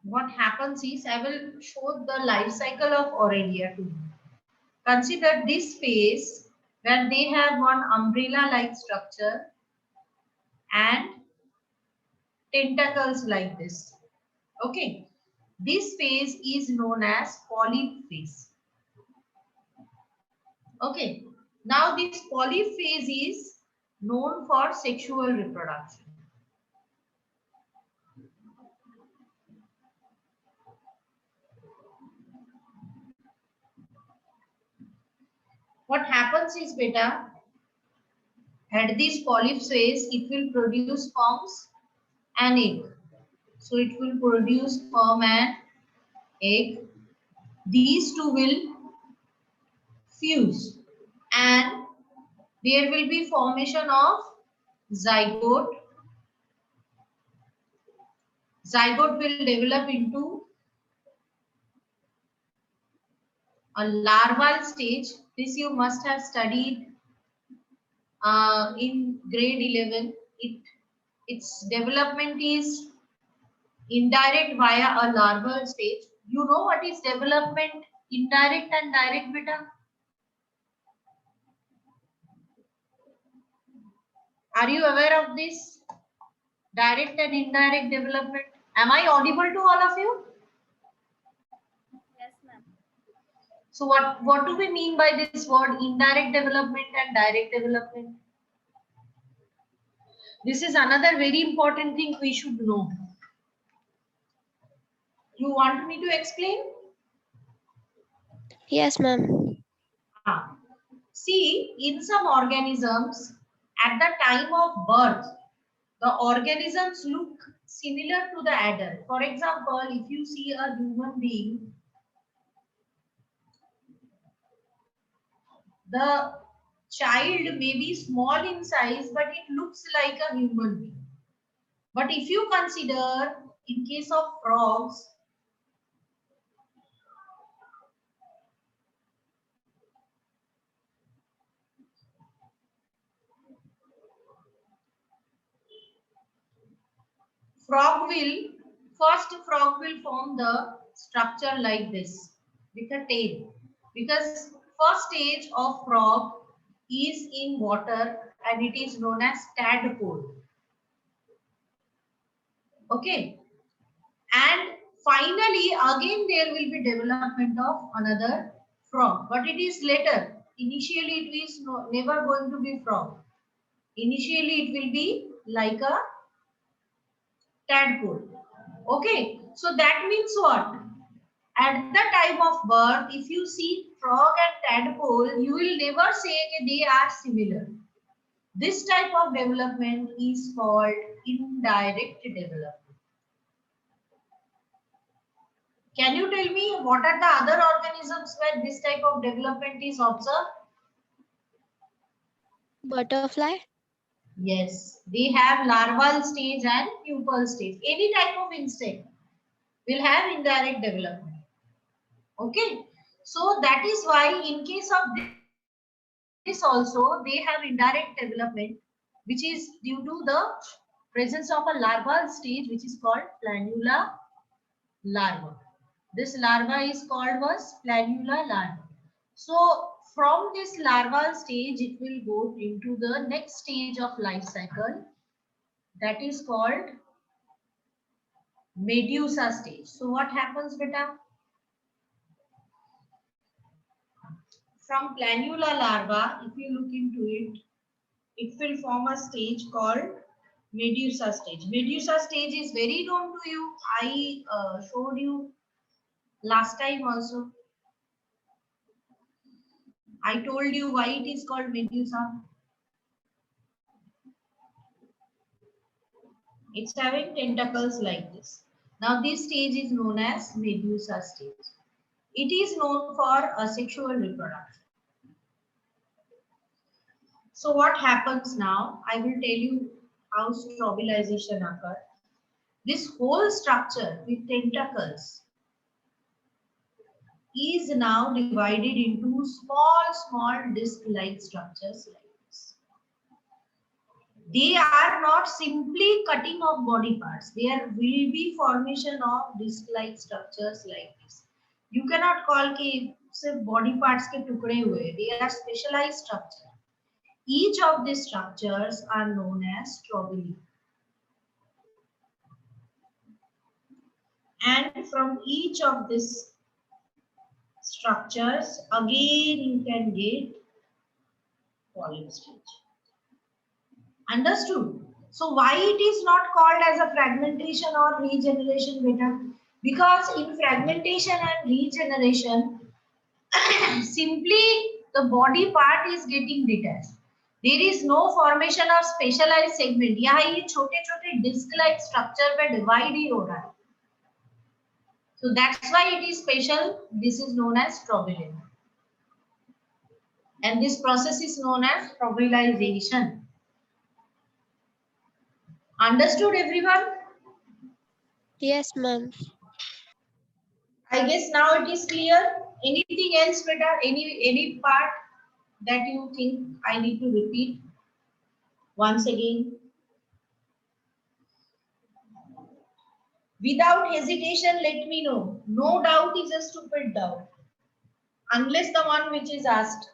what happens is, I will show the life cycle of Aurelia to you. Consider this phase where they have one umbrella-like structure and tentacles like this. Okay. This phase is known as polyp phase. Okay. Now this polyp phase is known for sexual reproduction. What happens is, beta, at this polyp phase, it will produce sperms and egg. So it will produce sperm and egg. These two will fuse and there will be formation of zygote. Zygote will develop into a larval stage. This you must have studied in grade 11. Its development is indirect via a larval stage. You know what is development indirect and direct, beta? Are you aware of this? Direct and indirect development. Am I audible to all of you? Yes, ma'am. So what do we mean by this word indirect development and direct development? This is another very important thing we should know. You want me to explain? Yes, ma'am. Ah. See, in some organisms, at the time of birth, the organisms look similar to the adult. For example, if you see a human being, the child may be small in size, but it looks like a human being. But if you consider in case of frogs, frog will form the structure like this with a tail, because first stage of frog is in water and it is known as tadpole. Okay, and finally again there will be development of another frog, but it is later. Initially it is never going to be frog. Initially it will be like a tadpole. Okay, so that means what? At the time of birth, if you see frog and tadpole, you will never say that they are similar. This type of development is called indirect development. Can you tell me what are the other organisms where this type of development is observed? Butterfly. Yes, they have larval stage and pupal stage. Any type of insect will have indirect development. Okay, so that is why in case of this also they have indirect development, which is due to the presence of a larval stage which is called planula larva. This larva is called was planula larva. So from this larval stage it will go into the next stage of life cycle, that is called medusa stage. So what happens, beta? From planula larva, if you look into it, it will form a stage called medusa stage. Medusa stage is very known to you. I showed you last time also. I told you why it is called medusa. It's having tentacles like this. Now this stage is known as medusa stage. It is known for asexual reproduction. So what happens now? I will tell you how strobilization occurs. This whole structure with tentacles is now divided into small disc-like structures like this. They are not simply cutting of body parts. There will be formation of disc-like structures like this. You cannot call कि सिर्फ body parts के टुकड़े हुए. They are specialized structure. Each of these structures are known as trobili. And from each of these structures, again you can get polyp stage. Understood? So why it is not called as a fragmentation or regeneration better? Because in fragmentation and regeneration, simply the body part is getting detached. There is no formation of specialized segment. यहाँ ये छोटे छोटे disc like structure पे divide ही हो रहा है. So that's why it is special. This is known as trobilin. And this process is known as trobilization. Understood everyone? Yes, ma'am. I guess now it is clear. Anything else, beta? Any part that you think I need to repeat once again? Without hesitation, let me know. No doubt is a stupid doubt. Unless the one which is asked.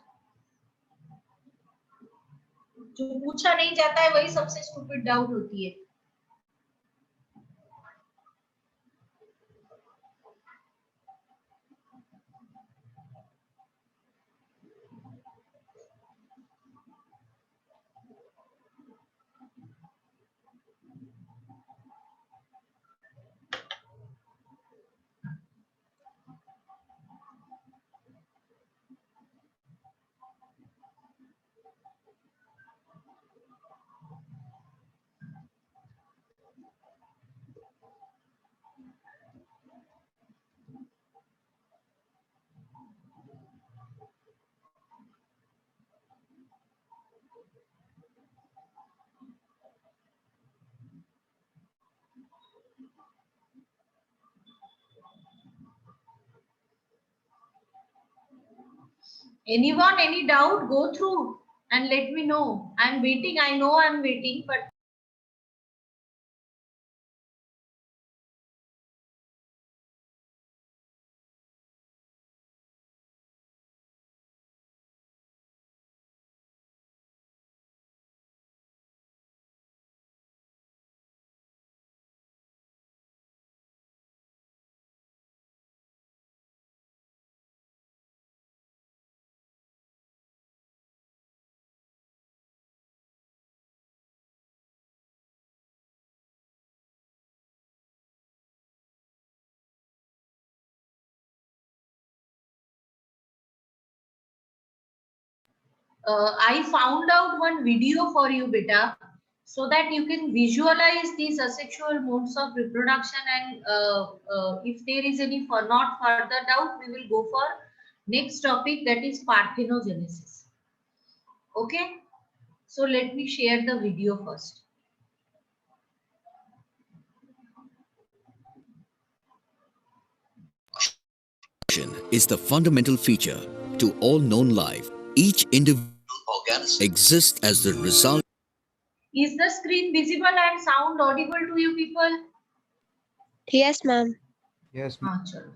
जो पूछा नहीं जाता है वही सबसे stupid doubt होती है. Anyone, any doubt? Go through and let me know. I'm waiting. I know I'm waiting, but I found out one video for you, beta, so that you can visualize these asexual modes of reproduction. And if there is any for not further doubt, we will go for next topic, that is parthenogenesis. Okay, so let me share the video first. Is the fundamental feature to all known life. Each individual organism exists as the result. Is the screen visible and sound audible to you people? Yes, ma'am. Yes, हाँ चलो.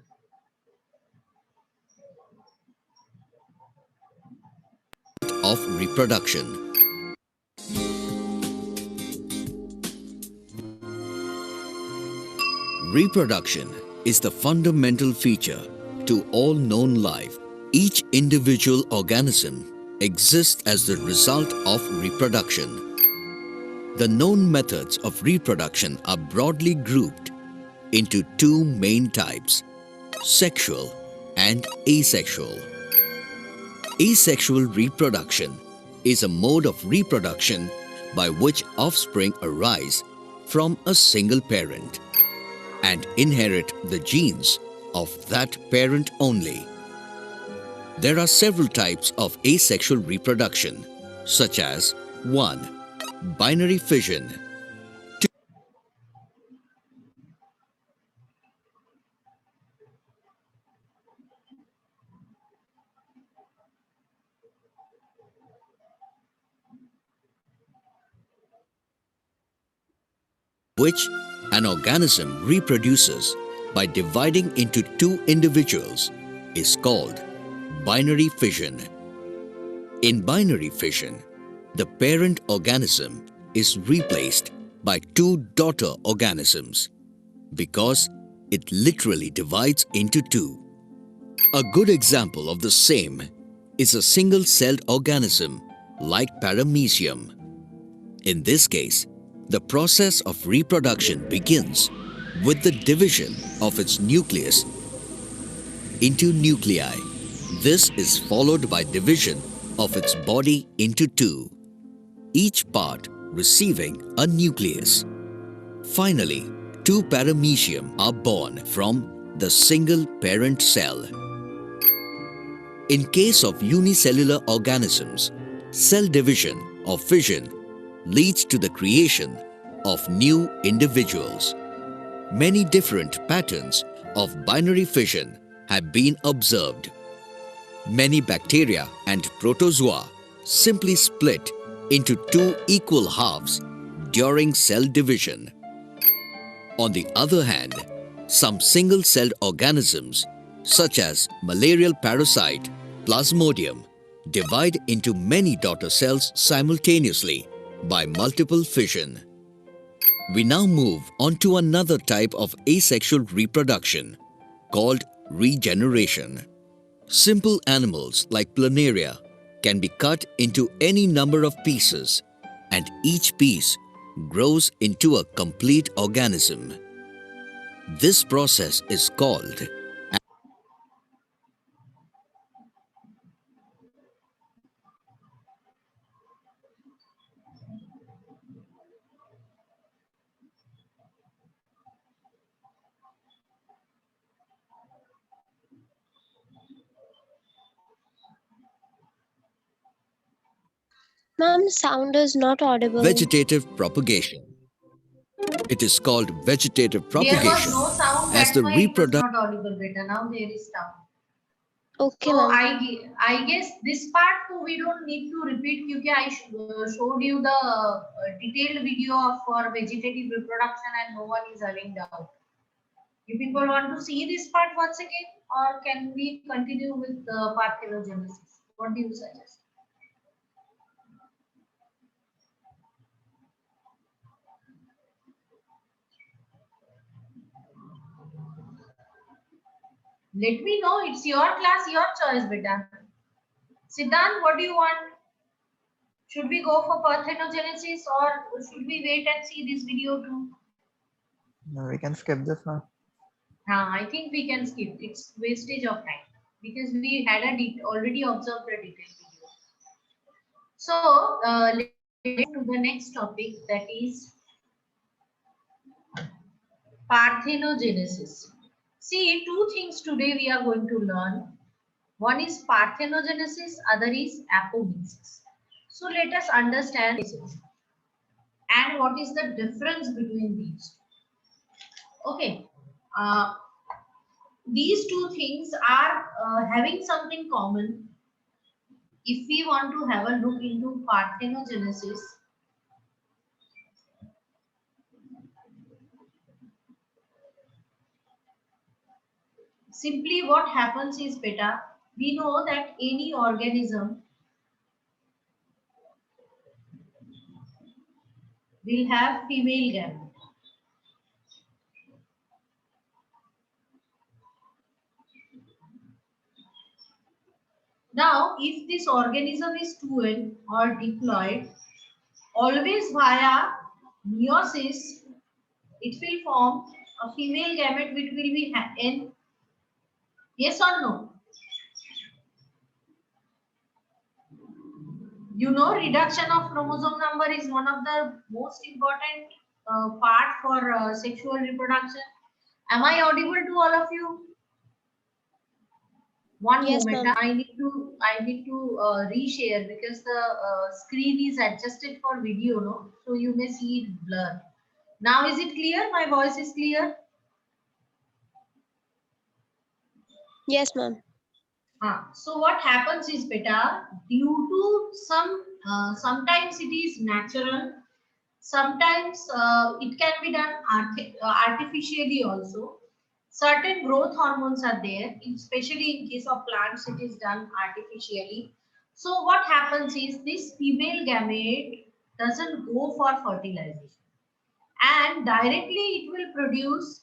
Of reproduction. Reproduction is the fundamental feature to all known life. Each individual organism exists as the result of reproduction. The known methods of reproduction are broadly grouped into two main types: sexual and asexual. Asexual reproduction is a mode of reproduction by which offspring arise from a single parent and inherit the genes of that parent only. There are several types of asexual reproduction, such as 1. Binary fission. which an organism reproduces by dividing into two individuals is called binary fission. In binary fission, the parent organism is replaced by two daughter organisms because it literally divides into two. A good example of the same is a single-celled organism like Paramecium. In this case, the process of reproduction begins with the division of its nucleus into nuclei. This is followed by division of its body into two, each part receiving a nucleus. Finally, two paramecium are born from the single parent cell. In case of unicellular organisms, cell division or fission leads to the creation of new individuals. Many different patterns of binary fission have been observed. Many bacteria and protozoa simply split into two equal halves during cell division. On the other hand, some single-celled organisms such as malarial parasite Plasmodium divide into many daughter cells simultaneously by multiple fission. We now move on to another type of asexual reproduction called regeneration. Simple animals like planaria can be cut into any number of pieces, and each piece grows into a complete organism. This process is called Ma'am, sound is not audible. vegetative propagation. It is called vegetative There was propagation no sound, as that's the why it was reproduction. not audible better. Now there is sound. Okay, So ma'am. I guess this part too we don't need to repeat because I showed you the detailed video of for vegetative reproduction and no one is having doubt. You people want to see this part once again, or can we continue with parthenogenesis? What do you suggest? Let me know. It's your class, your choice, beta. Siddhant, what do you want? Should we go for parthenogenesis or should we wait and see this video too? No, we can skip this now. I think we can skip. It's wastage of time because we had already observed a detailed video. So let's move to the next topic, that is parthenogenesis. See, two things today we are going to learn. One is parthenogenesis, other is apogenesis. So let us understand this and what is the difference between these. Okay, these two things are having something common. If we want to have a look into parthenogenesis, simply what happens is beta, we know that any organism will have female gamete. Now, if this organism is 2N or diploid, always via meiosis, it will form a female gamete which will be N. Yes or no? You know, reduction of chromosome number is one of the most important part for sexual reproduction. Am I audible to all of you? One Yes, moment, ma'am. I need to reshare because the screen is adjusted for video, no? So you may see it blur. Now is it clear? My voice is clear? Yes, ma'am. So what happens is beta, due to sometimes it is natural, Sometimes it can be done artificially also. Certain growth hormones are there, especially in case of plants, it is done artificially. So what happens is this female gamete doesn't go for fertilization and directly it will produce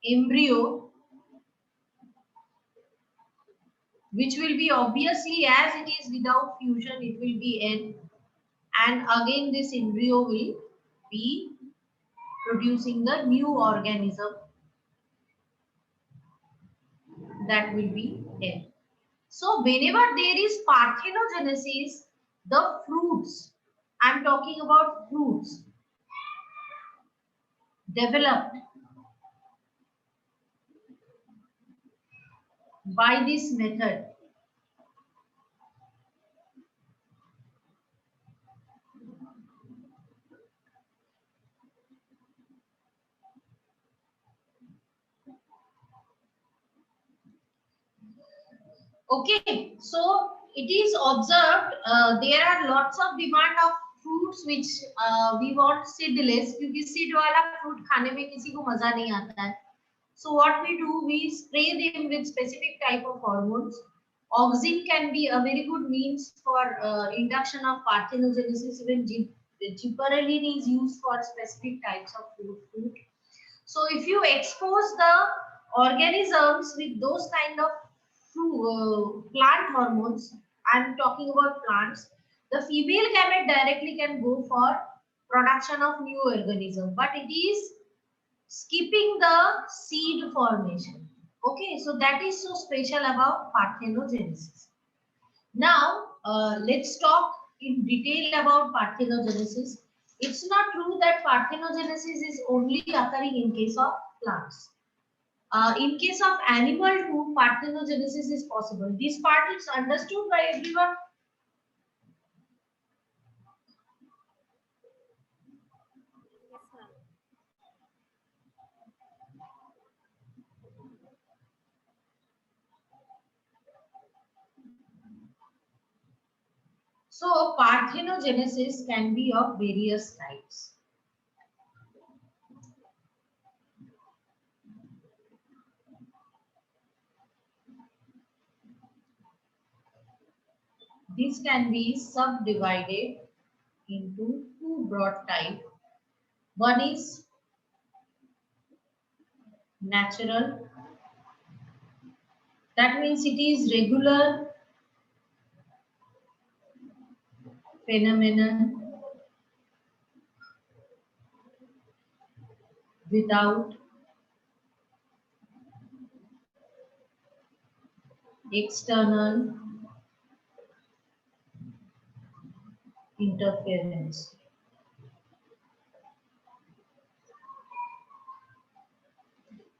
embryo, which will be obviously, as it is without fusion, it will be N, and again this embryo will be producing the new organism, that will be N. So whenever there is parthenogenesis, the fruits, I am talking about fruits, developed by this method. Okay, so it is observed there are lots of demand of fruits which we want seedless, क्योंकि seed वाला fruit खाने में किसी को मजा नहीं आता है. So what we do, we spray them with specific type of hormones. Auxin can be a very good means for induction of parthenogenesis. Even gibberellin is used for specific types of fruit. So if you expose the organisms with those kind of plant hormones, I'm talking about plants, the female gamete directly can go for production of new organism, but it is skipping the seed formation. Okay, so that is so special about parthenogenesis. Now, let's talk in detail about parthenogenesis. It's not true that parthenogenesis is only occurring in case of plants. In case of animal too, parthenogenesis is possible. This part is understood by everyone. So parthenogenesis can be of various types. This can be subdivided into two broad types. One is natural. That means it is regular phenomenon without external interference.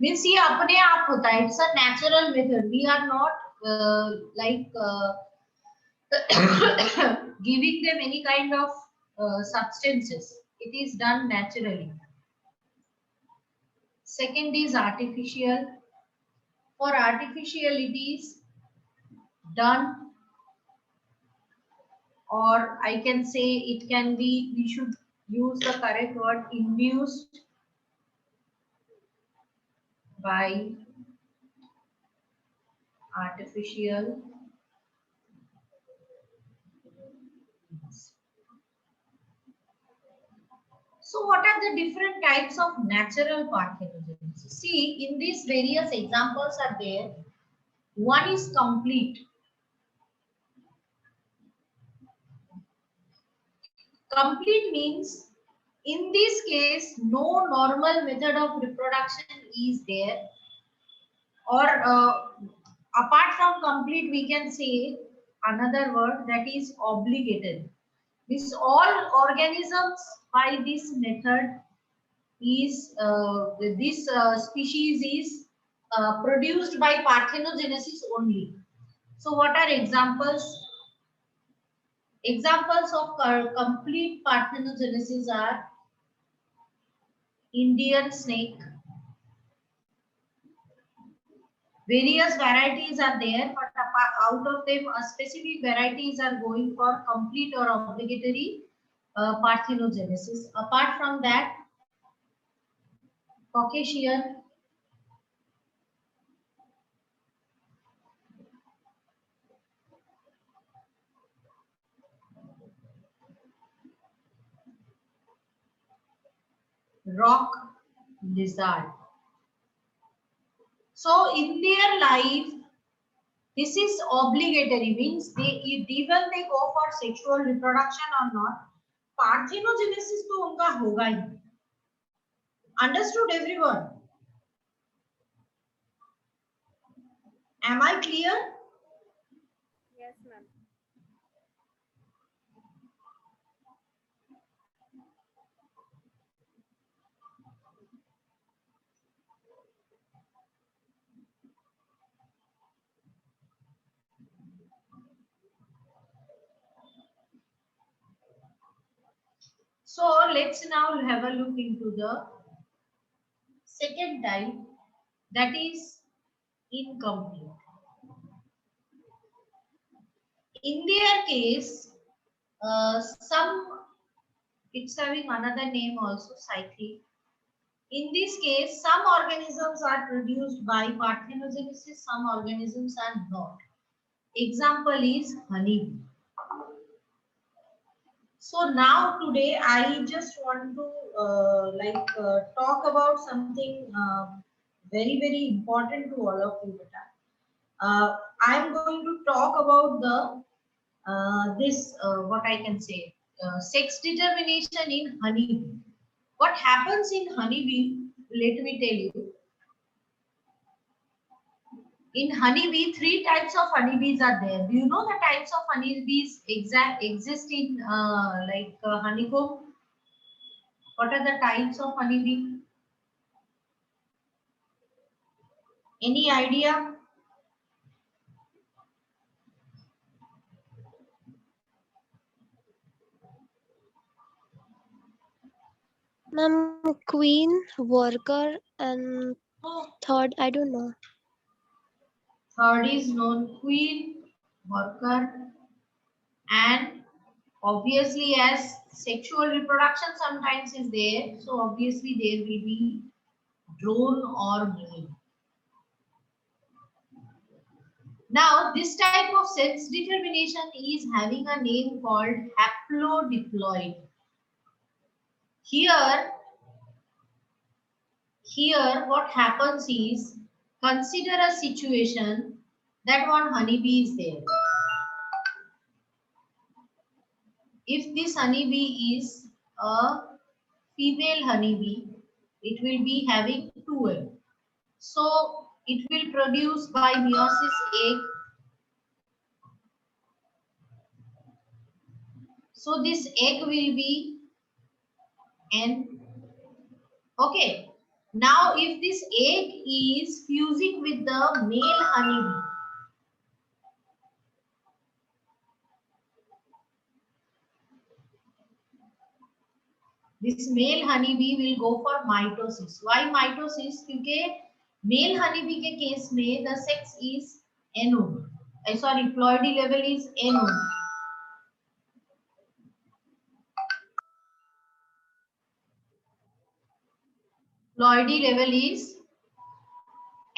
Means ये अपने आप होता है. It's a natural method. We are not giving them any kind of substances. It is done naturally. Second is artificial. For artificial, it is done, or I can say it can be, we should use the correct word, induced by artificial. So what are the different types of natural parthenogenesis? See, in these various examples are there. One is complete. Complete means, in this case, no normal method of reproduction is there. Or apart from complete, we can say another word, that is obligated. This all organisms by this method is this species is produced by parthenogenesis only. So what are examples? Examples of complete parthenogenesis are Indian snake. Various varieties are there, but out of them, specific varieties are going for complete or obligatory parthenogenesis. Apart from that, Caucasian, rock lizard. So in their life, this is obligatory, means they even they go for sexual reproduction or not, parthenogenesis तो उनका होगा ही. Understood everyone? Am I clear? Yes, ma'am. So let's now have a look into the second type, that is incomplete. In their case, it's having another name also, cyclic. In this case, some organisms are produced by parthenogenesis, some organisms are not. Example is honeybee. So now today I just want to talk about something very important to all of you. I am going to talk about the what I can say, sex determination in honeybee. What happens in honeybee? Let me tell you. In honeybee, 3 types of honeybees are there. Do you know the types of honeybees exist in honeycomb? What are the types of honeybee? Any idea? Ma'am, queen, worker, and third, I don't know. Third is known queen, worker, and obviously as sexual reproduction sometimes is there, so obviously there will be drone or male. Now this type of sex determination is having a name called haplodiploid. Here what happens is, consider a situation that one honeybee is there. If this honeybee is a female honeybee, it will be having 2 eggs. So it will produce by meiosis egg. So this egg will be N. Okay. Now if this egg is fusing with the male honeybee, this male honeybee will go for mitosis. Why mitosis? Because male honeybee के case में the sex is N only. Sorry, ploidy level is N only. Ploidy level is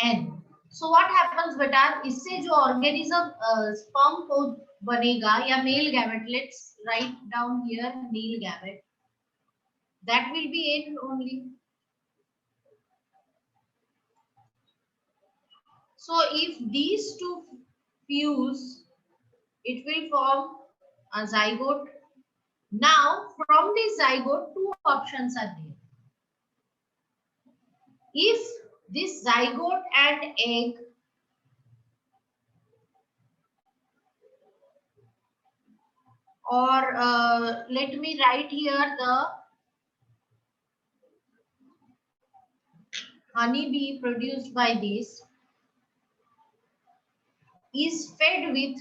N. So what happens बेटा, इससे जो organism sperm को बनेगा या male gamete, let's write down here male gamete, that will be N only. So if these two fuse, it will form a zygote. Now from this zygote, 2 options are there. If this zygote and egg or let me write here the honeybee produced by this is fed with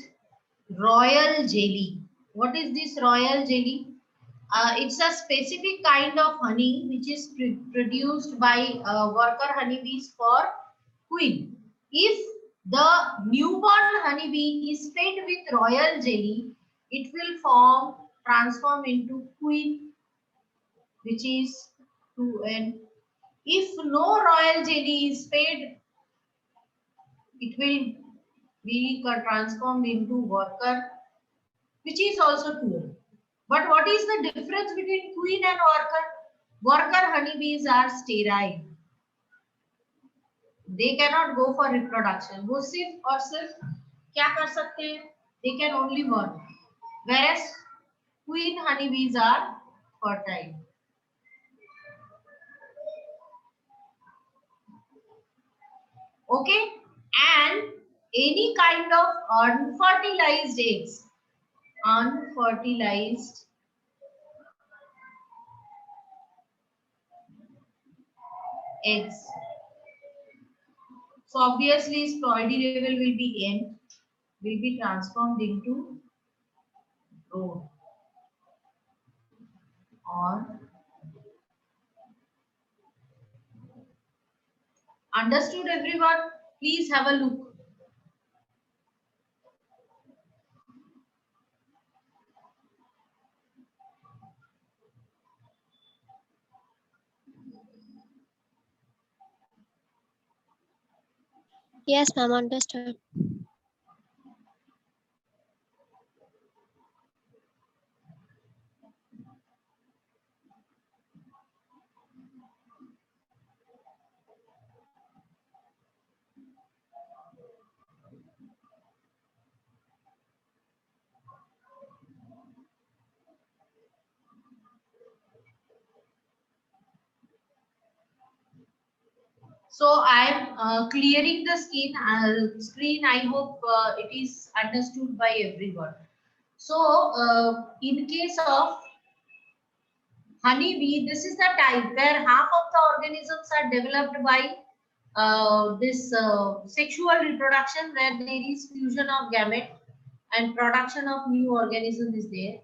royal jelly. What is this royal jelly? It's a specific kind of honey which is produced by worker honeybees for queen. If the newborn honeybee is fed with royal jelly, it will form transform into queen, which is 2n. If no royal jelly is paid, it will be transformed into worker, which is also 2n. But what is the difference between queen and worker? Worker honeybees are sterile. They cannot go for reproduction. वो सिर्फ और सिर्फ क्या कर सकते हैं? They can only work. Whereas queen honeybees are fertile. Okay, and any kind of unfertilized eggs, unfertilized eggs. So obviously sploidy level will be n, will be transformed into drone or understood everyone? Please have a look. Yes, ma'am, understood. So I am clearing the screen. I hope it is understood by everyone. So in case of honeybee, this is the type where half of the organisms are developed by this sexual reproduction, where there is fusion of gamete and production of new organism is there.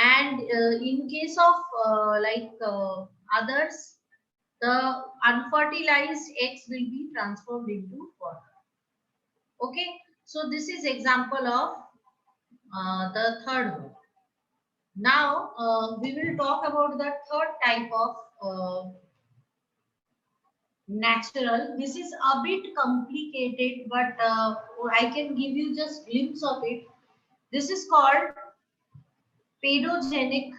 And in case of others, the unfertilized eggs will be transformed into water. Okay, so this is example of the third one. Now we will talk about the third type of natural. This is a bit complicated, but I can give you just glimpse of it. This is called pedogenic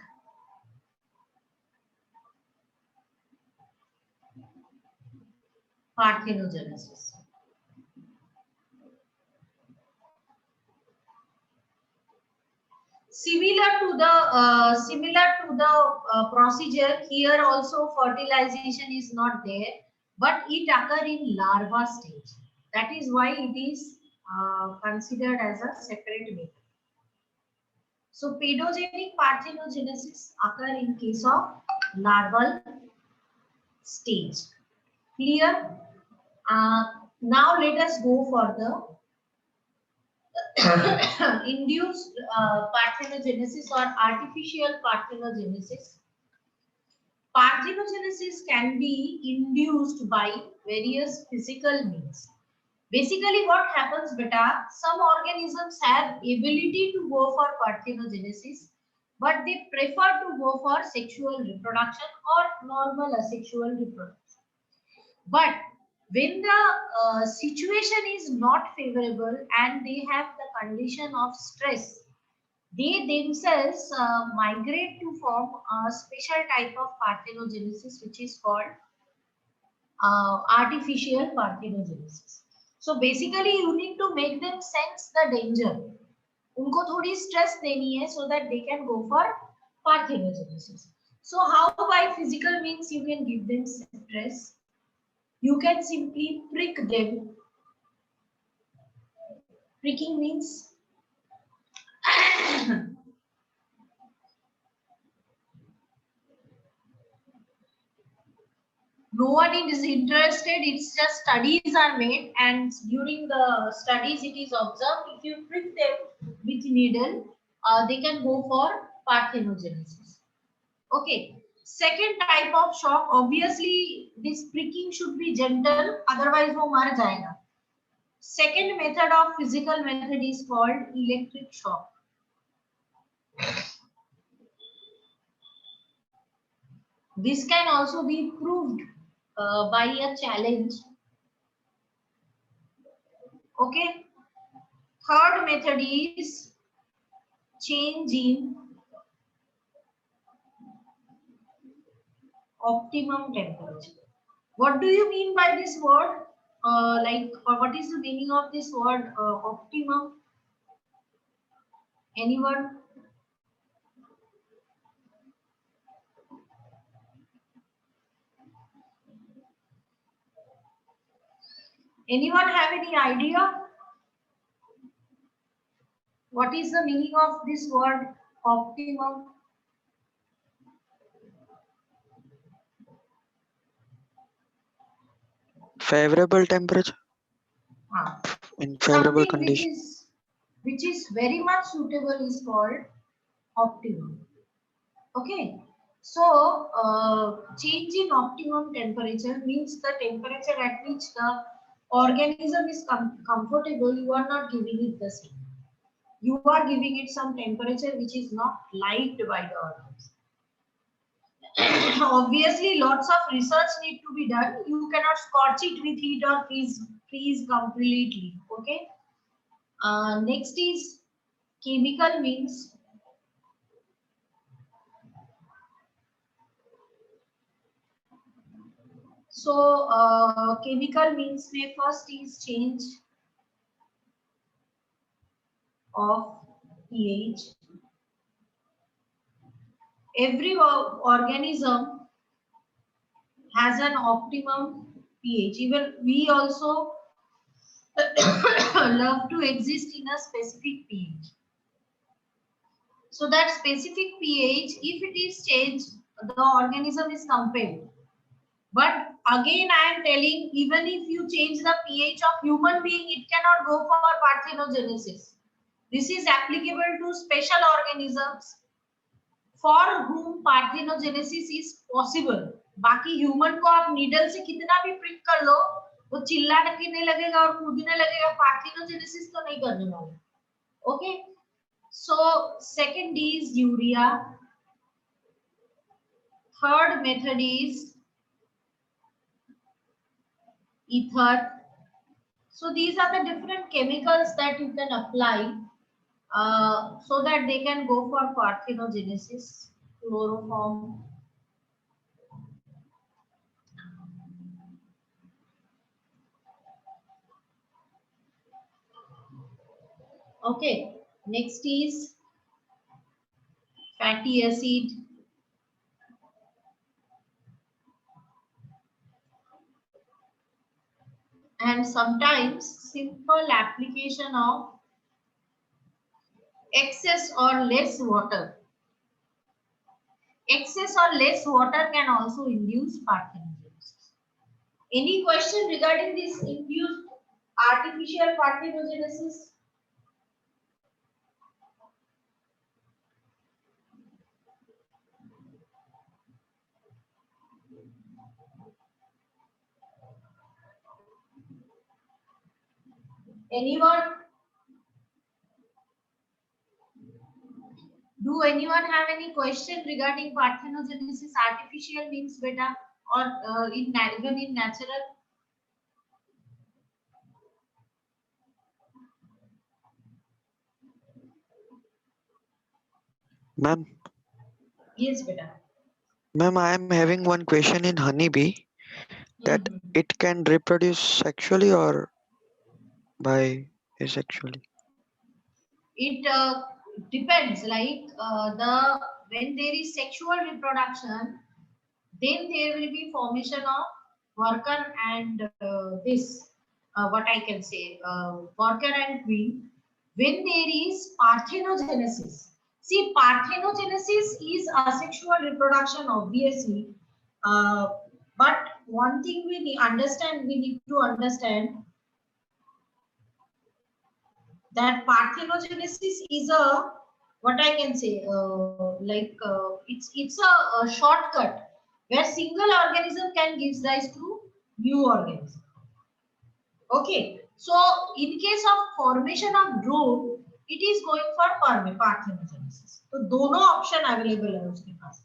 parthenogenesis. Similar to the procedure here, also fertilization is not there, but it occur in larva stage. That is why it is considered as a separate method. So pedogenic parthenogenesis occur in case of larval stage. Clear? Now let us go for the induced parthenogenesis or artificial parthenogenesis. Parthenogenesis can be induced by various physical means. Basically what happens, beta, some organisms have ability to go for parthenogenesis, but they prefer to go for sexual reproduction or normal asexual reproduction. But when the situation is not favorable and they have the condition of stress, they themselves migrate to form a special type of parthenogenesis, which is called artificial parthenogenesis. So basically you need to make them sense the danger. उनको थोड़ी stress देनी है so that they can go for parthenogenesis. So how by physical means you can give them stress? You can simply prick them. Pricking means no one is interested. It's just studies are made, and during the studies it is observed if you prick them with needle, they can go for parthenogenesis. Okay. Second type of shock, obviously this pricking should be gentle, otherwise वो मर जाएगा. Second method of physical method is called electric shock. This can also be proved by a challenge. Okay. Third method is change in optimum temperature. What do you mean by this word? Or what is the meaning of this word optimum? Anyone? Anyone have any idea? What is the meaning of this word optimum? Favorable temperature Ah, in favorable something condition. which is very much suitable is called optimum. Okay. So change in optimum temperature means the temperature at which the organism is comfortable. You are not giving it the same. You are giving it some temperature which is not liked by the organism. Obviously, lots of research need to be done. You cannot scorch it with heat or freeze completely. Okay. Next is chemical means. So chemical means may first is change of pH. Every organism has an optimum pH. Even we also love to exist in a specific pH. So that specific pH, if it is changed, the organism is compelled. But again, I am telling, even if you change the pH of human being, it cannot go for parthenogenesis. This is applicable to special organisms for whom parthenogenesis is possible. बाकी human को आप needle से कितना भी prick कर लो, वो चिल्लाने लगेगा और कूदने लगेगा, पार्थेनोजेनेसिस तो नहीं करने वाला. Okay. So second is urea. Third method is ether. So these are the different chemicals that you can apply so that they can go for parthenogenesis. Chloroform. Okay. Next is fatty acid. And sometimes simple application of excess or less water. Excess or less water can also induce parthenogenesis. Any question regarding this induced artificial parthenogenesis? Anyone? Do anyone have any question regarding parthenogenesis? Artificial means beta or even in natural? Ma'am, Yes, beta. ma'am, I am having one question in honeybee that Mhm. it can reproduce sexually or by asexually. It depends. Like when there is sexual reproduction, then there will be formation of worker and what I can say, worker and queen. When there is parthenogenesis, see, parthenogenesis is asexual reproduction, obviously. Uh, but one thing we need to understand that parthenogenesis is a, what I can say, it's a shortcut where single organism can give rise to new organism. Okay, so in case of formation of drone, it is going for parthenogenesis. तो दोनों option available है उसके पास.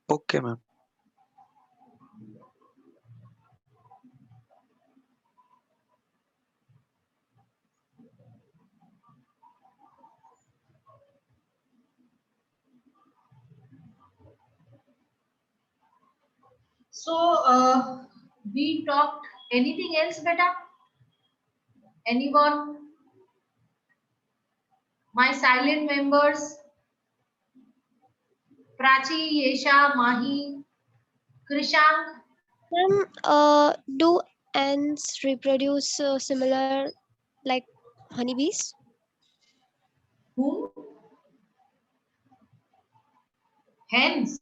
Okay, ma'am. So we talked anything else, beta? Anyone? My silent members, Prachi, Yesha, Mahi, Krishank. Ma'am, do ants reproduce similar like honeybees? Whom? Hens.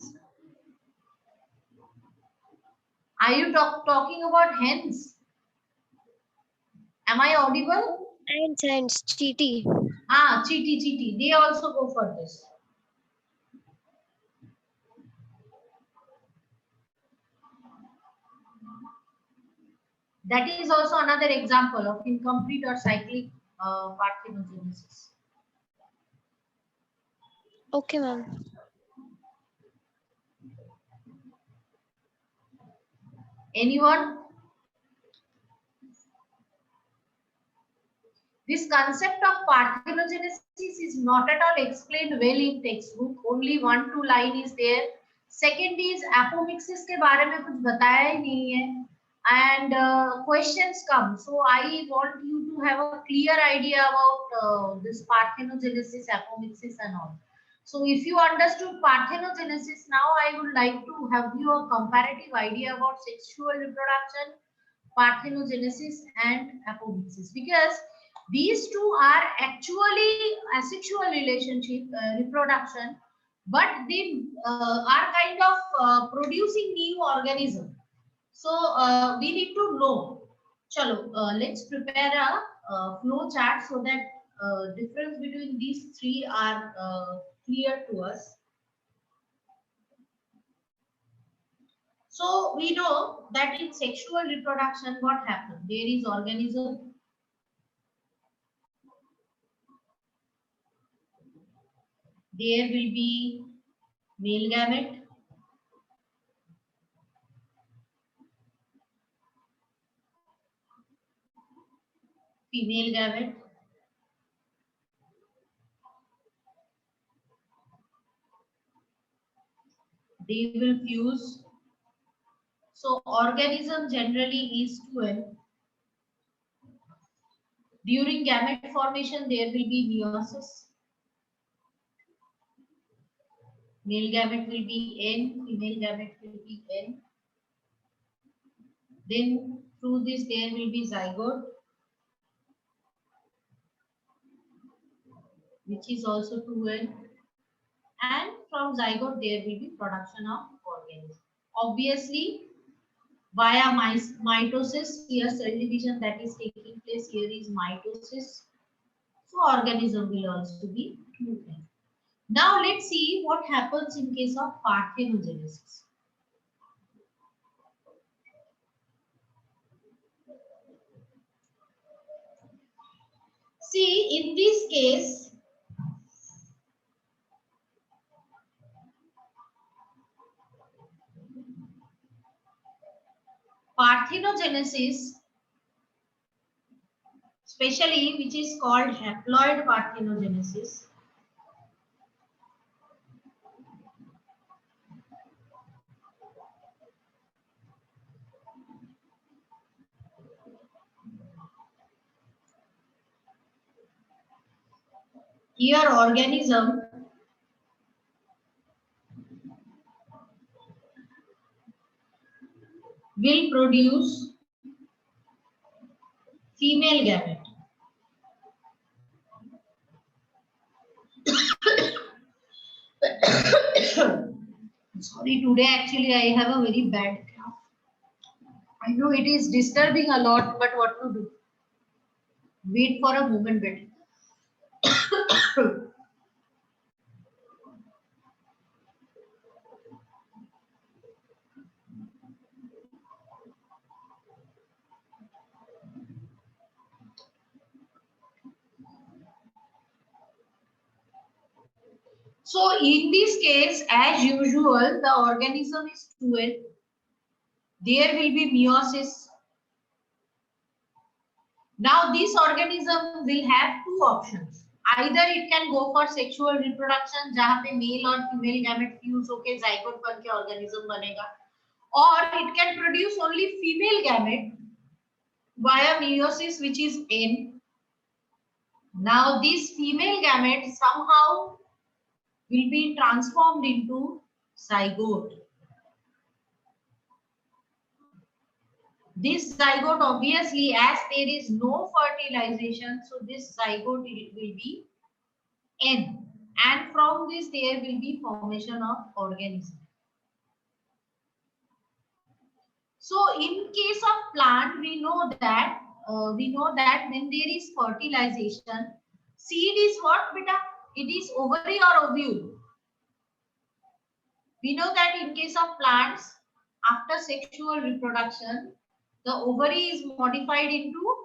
Are you talking about hens? Am I audible? Ants, cheaty. Ah, chiti. They also go for this. That is also another example of incomplete or cyclic parthenogenesis. Okay, ma'am. Anyone? This concept of parthenogenesis is not at all explained well in textbook. Only 1-2 line is there. Second is apomixis के बारे में कुछ बताया ही नहीं है. And questions come. So I want you to have a clear idea about this parthenogenesis, apomixis and all. So if you understood parthenogenesis, now I would like to have you a comparative idea about sexual reproduction, parthenogenesis and apomixis, because these two are actually asexual relationship, reproduction, but they are kind of producing new organism. So we need to know. Chalo, let's prepare a flow chart so that difference between these three are clear to us. So we know that in sexual reproduction, what happens? There is organism. There will be male gamete. Female gamete. They will fuse. So organism generally is 2N. During gamete formation, there will be meiosis. Male gamete will be N, female gamete will be N. Then through this there will be zygote, which is also 2N. And from zygote there will be production of organism. Obviously, via mitosis, here cell division that is taking place, here is mitosis. So organism will also be 2N. Now let's see what happens in case of parthenogenesis. See, in this case, parthenogenesis, especially which is called haploid parthenogenesis, here organism will produce female gamete. Sorry, today actually I have a very bad cough. I know it is disturbing a lot, but what to do? Wait for a moment, better. So in this case, as usual, the organism is 2N. There will be meiosis. Now this organism will have two options. Either it can go for sexual reproduction, जहाँ पे male और female gamete fuse होके zygote बन के organism बनेगा, or it can produce only female gamete via meiosis, which is N. Now this female gamete somehow will be transformed into zygote. This zygote, obviously, as there is no fertilization, so this zygote will be N, and from this there will be formation of organism. So in case of plant, we know that when there is fertilization, seed is what, beta? It is ovary or ovule. We know that in case of plants, after sexual reproduction, the ovary is modified into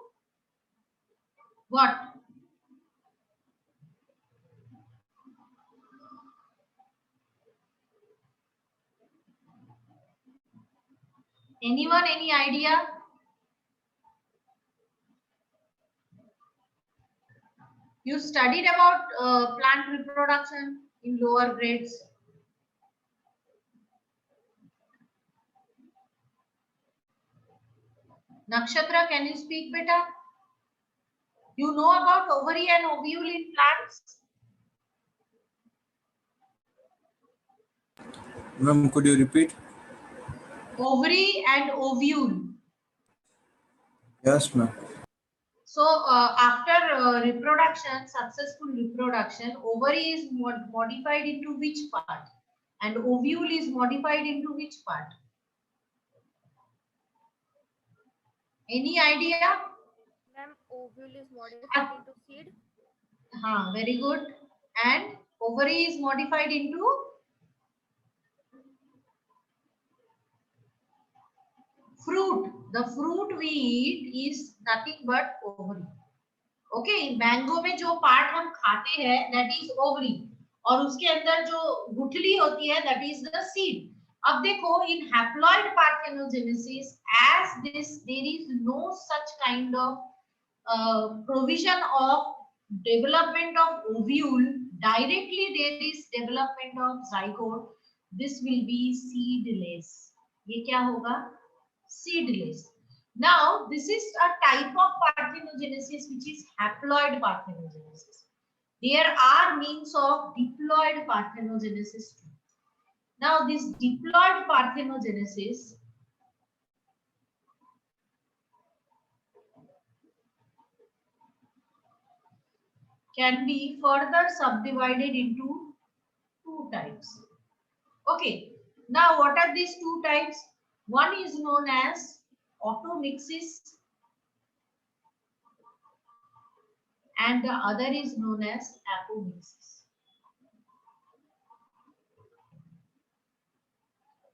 what? Anyone, any idea? You studied about plant reproduction in lower grades. Nakshatra, can you speak better? You know about ovary and ovule in plants? Ma'am, could you repeat? Ovary and ovule. Yes, ma'am. So after reproduction, successful reproduction, ovary is modified into which part? And ovule is modified into which part? Any idea? Ma'am, ovule is modified into seed. Very good. And ovary is modified into fruit. The fruit we eat is nothing but ovary. Okay, mango में जो part हम खाते हैं that is ovary, और उसके अंदर जो गुठली होती है that is the seed. अब देखो in haploid parthenogenesis, as this there is no such kind of provision of development of ovule, directly there is development of zygote. This will be seedless. ये क्या होगा? Seedless. Now this is a type of parthenogenesis which is haploid parthenogenesis. There are means of diploid parthenogenesis too. Now this diploid parthenogenesis can be further subdivided into two types. Okay, now what are these two types? One is known as automixis and the other is known as apomixis.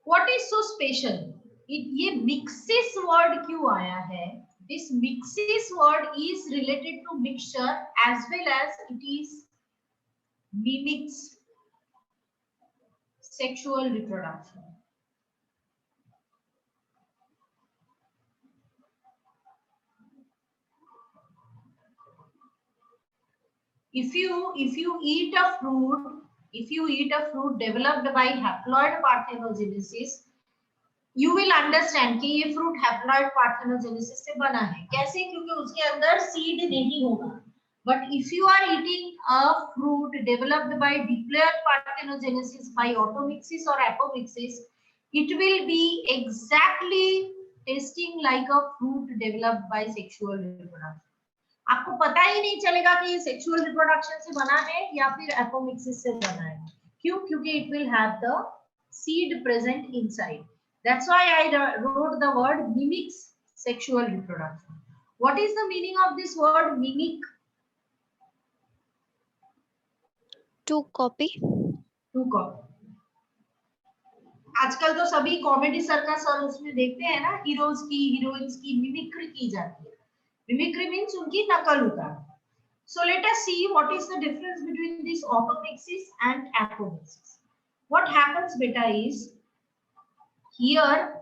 What is so special? ये mixis word क्यों आया है? This mixis word is related to mixture as well as it is mimics sexual reproduction. If you eat a fruit developed by haploid parthenogenesis, you will understand कि ये fruit haploid parthenogenesis से बना है. कैसे? क्योंकि उसके अंदर seed नहीं होगा. But if you are eating a fruit developed by diploid parthenogenesis by automixis or apomixis, it will be exactly tasting like a fruit developed by sexual reproduction. आपको पता ही नहीं चलेगा कि ये सेक्सुअल रिप्रोडक्शन से बना है या फिर एपोमिक्सिस से बना है. क्यों? क्योंकि it will have the seed present inside. That's why I wrote the word mimics sexual reproduction. What is the meaning of this word mimic? To copy. To copy. आजकल तो सभी कॉमेडी सर्कस और उसमें देखते हैं ना, हीरोज की heroines की मिमिक्री की जाती है. मिमिक्री मीन्स उनकी नकल उतारना. So let us see what is the difference between this automixis and apomixis. What happens, beta, is here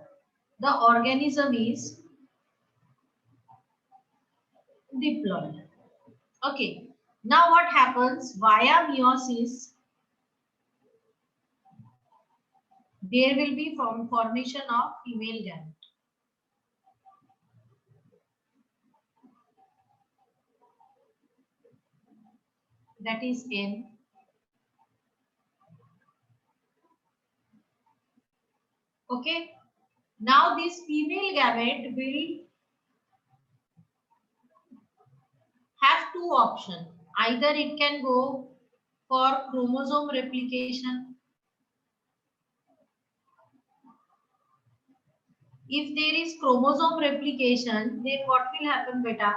the organism is diploid. Okay. Now what happens via meiosis? There will be formation of female gamete. That is N. Okay. Now this female gamete will have two options. Either it can go for chromosome replication. If there is chromosome replication, then what will happen, beta?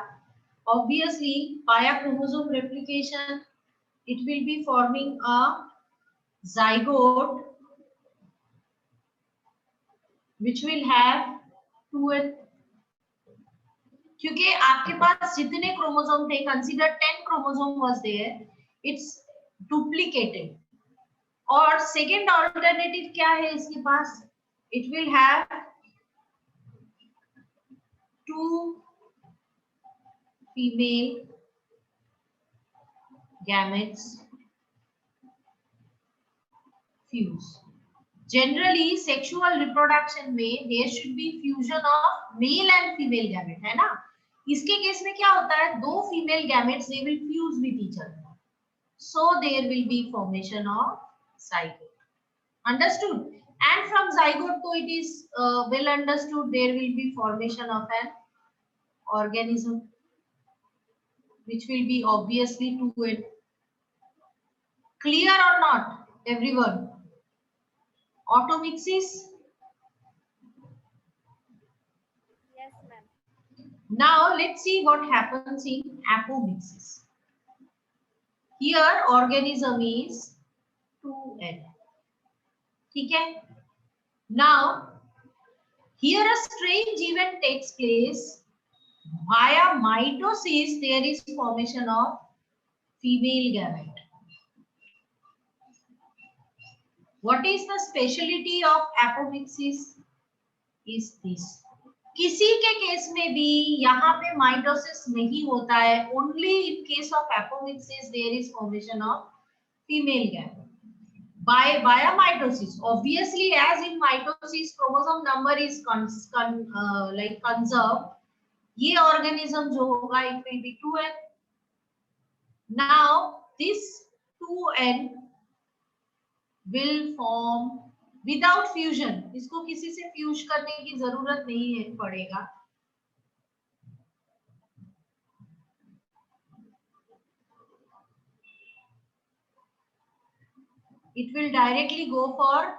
Obviously, via chromosome replication, it will be forming a zygote which will have 2N. क्योंकि आपके पास जितने chromosome थे, consider 10 chromosome was there, it's duplicated. और second alternative क्या है इसके पास? It will have 2 female gametes fuse. Generally, sexual reproduction में there should be fusion of male and female gamete, है ना? इसके केस में क्या होता है? 2 female gametes they will fuse with each other, so there will be formation of zygote. Understood? And from zygote, so it is well understood there will be formation of an organism, which will be obviously 2N. Clear or not, everyone? Automixis. Yes, ma'am. Now let's see what happens in apomixis. Here organism is 2N. ठीक है? Now here a strange event takes place. Via mitosis, there is formation of female gamete. What is the speciality of apomixis? Is this? किसी के case में भी यहाँ पे mitosis नहीं होता है. Only in case of apomixis there is formation of female gamete. Via mitosis, obviously, as in mitosis chromosome number is like conserved. ये organism जो होगा it will be 2N. Now this 2N will form without fusion. इसको किसी से fuse करने की जरूरत नहीं है पड़ेगा. It will directly go for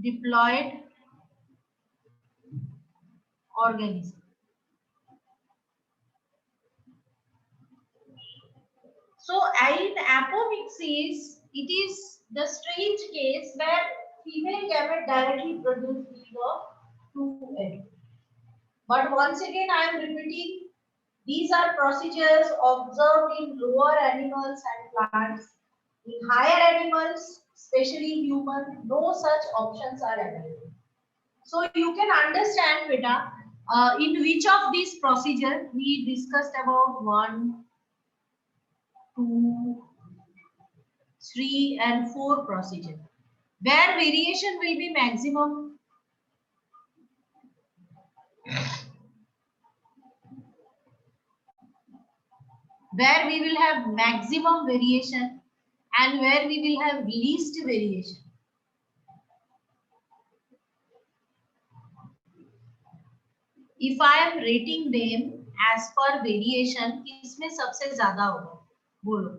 diploid organism. So in apomixis, it is the strange case where female gamete directly produce the 2N. But once again, I am repeating, these are procedures observed in lower animals and plants. In higher animals, especially human, no such options are available. So you can understand, beta, in which of these procedures we discussed about 1, 2, 3 and 4 procedure, where variation will be maximum. Where we will have maximum variation and where we will have least variation. If I am rating them as per variation, किसमें सबसे ज्यादा होगा? बोलो.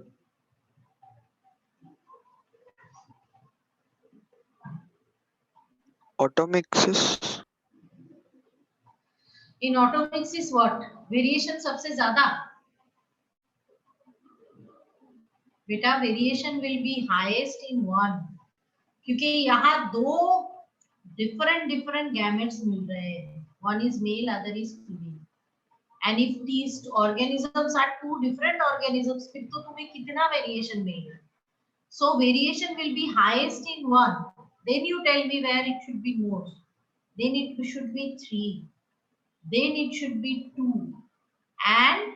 Automixis. In automixis what? Variation सबसे ज्यादा. बेटा variation will be highest in 1, क्योंकि यहाँ 2 different gametes मिल रहे हैं. One is male, other is female. And if these organisms are two different organisms, फिर तो तुम्हें कितना variation मिलेगा? So variation will be highest in one. Then you tell me where it should be more. Then it should be 3. Then it should be 2. And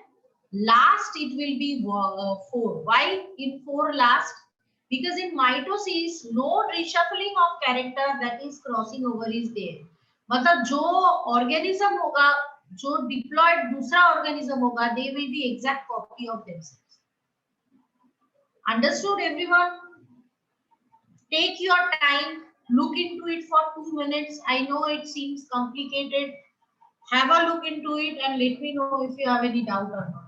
last it will be 4. Why in 4 last? Because in mitosis no reshuffling of character, that is crossing over, is there. मतलब जो organism होगा, जो diploid दूसरा organism होगा, they will be exact copy of themselves. Understood everyone? Take your time, look into it for 2 minutes. I know it seems complicated. Have a look into it and let me know if you have any doubt or not.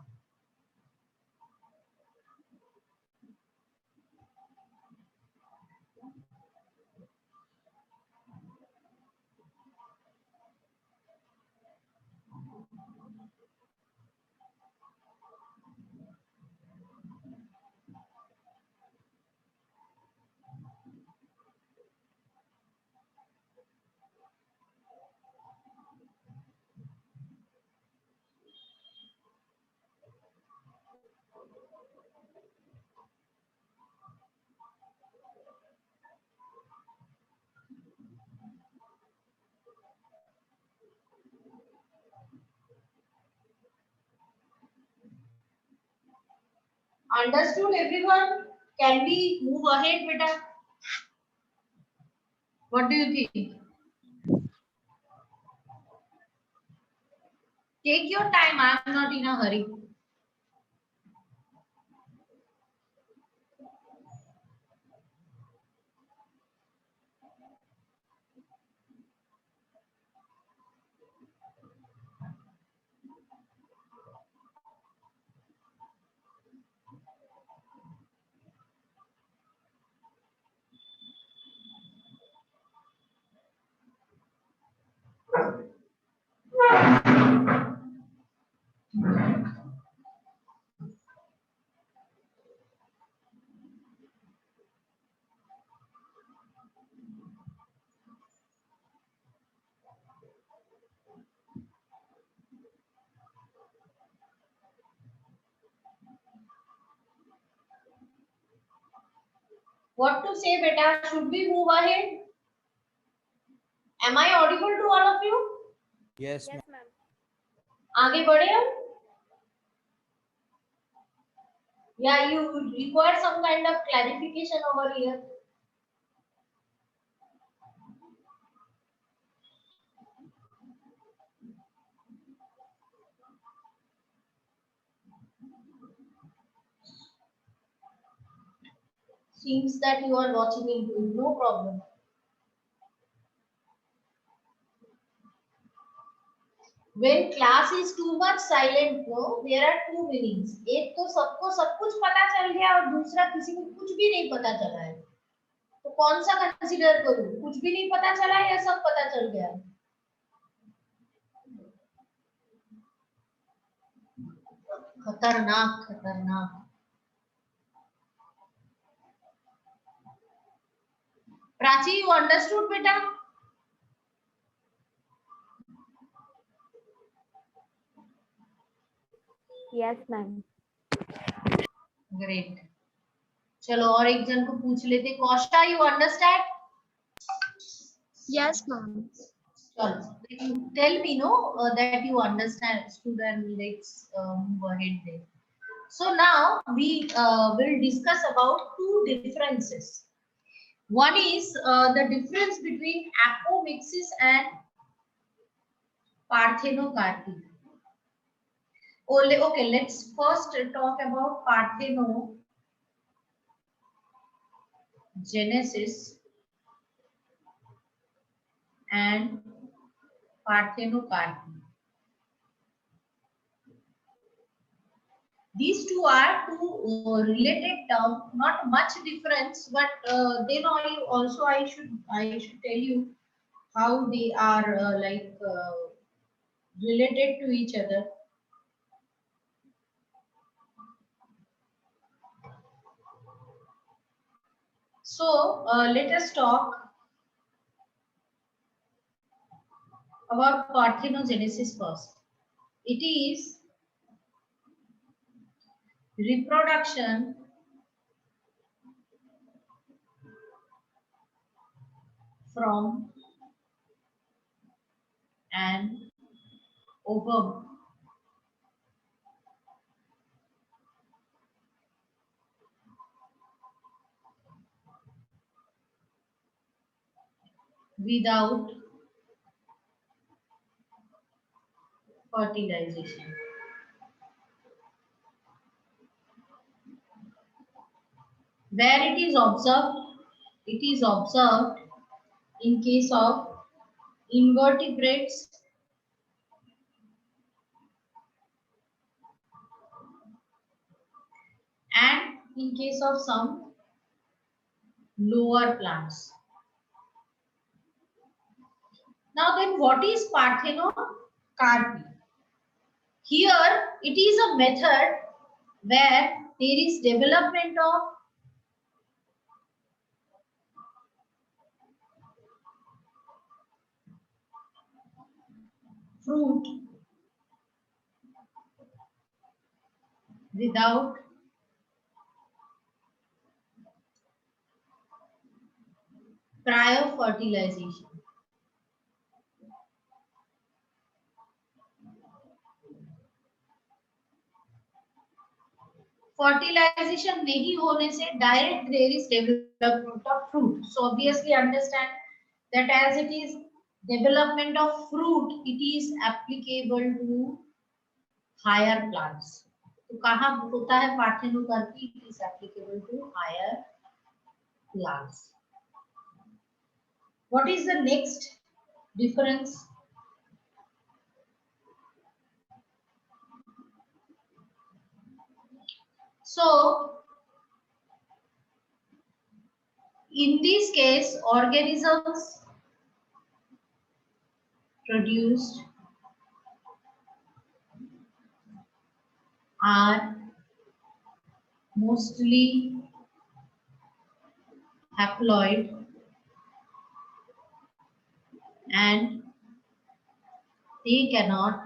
Understood everyone? Can we move ahead, beta? What do you think? Take your time. I am not in a hurry. What to say, beta? Should we move ahead? Am I audible to all of you? Yes, Yes, ma'am. ma'am. आगे बढ़े हम? Yeah, you require some kind of clarification over here. Seems that you are watching into it. No problem. When class is too much silent, no, there are two meanings. एक तो सबको सब कुछ पता चल गया और दूसरा किसी को कुछ भी नहीं पता चला है. तो कौन सा कंसीडर करूं? कुछ भी नहीं पता चला है या सब पता चल गया? खतरनाक खतरनाक. Prachi, you understood, beta? Yes, ma'am. Great. चलो और एक जन को पूछ लेते. Kosha, you understand? Yes, ma'am. Chalo. Tell me, no, that you understand, student. Let's move ahead there. So now we will discuss about two differences. One is the difference between apomixis and parthenocarpy. Okay, let's first talk about parthenogenesis and parthenocarpy. These two are two related terms, not much difference, but then I should tell you how they are related to each other. So let us talk about parthenogenesis first. It is reproduction from an ovum without fertilization. Where it is observed in case of invertebrates and in case of some lower plants. Now then, what is parthenocarpy? Here it is a method where there is development of fruit without prior fertilization. Fertilization नहीं होने से direct there is development of fruit. So obviously understand that as it is development of fruit, it is applicable to higher plants. तो कहाँ होता है parthenocarpy? It is applicable to higher plants. What is the next difference? So, in this case, organisms produced are mostly haploid and they cannot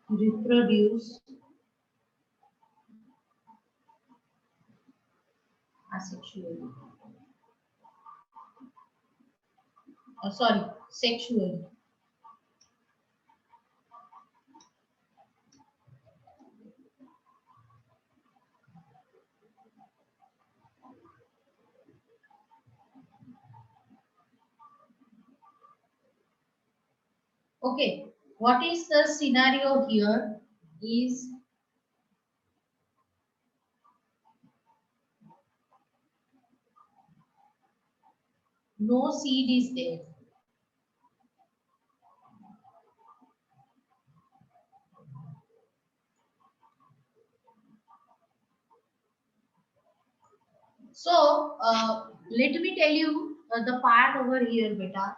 reproduce asexually. Sexually. Okay, what is the scenario here is no seed is there. So, let me tell you the part over here, beta.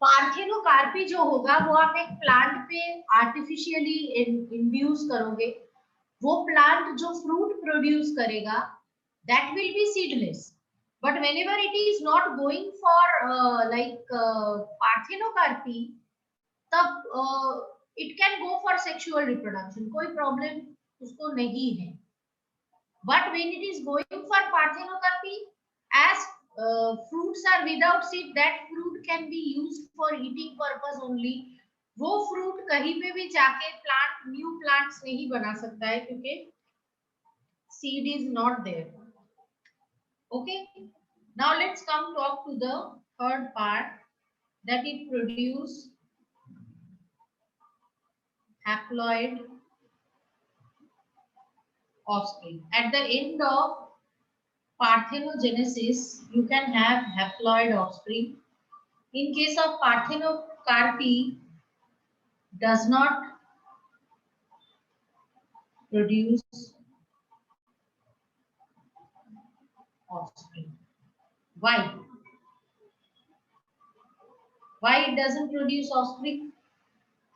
Parthenocarpy जो होगा वो आप एक plant पे artificially induce करोगे, वो plant जो fruit produce करेगा that will be seedless. But whenever it is not going for parthenocarpy, तब it can go for sexual reproduction, कोई problem उसको नहीं है. But when it is going for parthenocarpy, as fruits are without seed, that fruit can be used for eating purpose only. वो fruit कहीं पे भी जाके new plants नहीं बना सकता है क्योंकि seed is not there. Okay. Now let's come talk to the third part, that it produce haploid offspring. At the end of parthenogenesis, you can have haploid offspring. In case of parthenocarpy, does not produce offspring. Why? Why it doesn't produce offspring?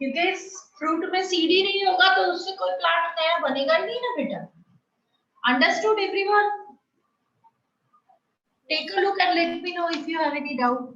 क्योंकि fruit में seed ही नहीं होगा तो उससे कोई plant नया बनेगा ही नहीं ना बेटा. Understood everyone? Take a look and let me know if you have any doubt.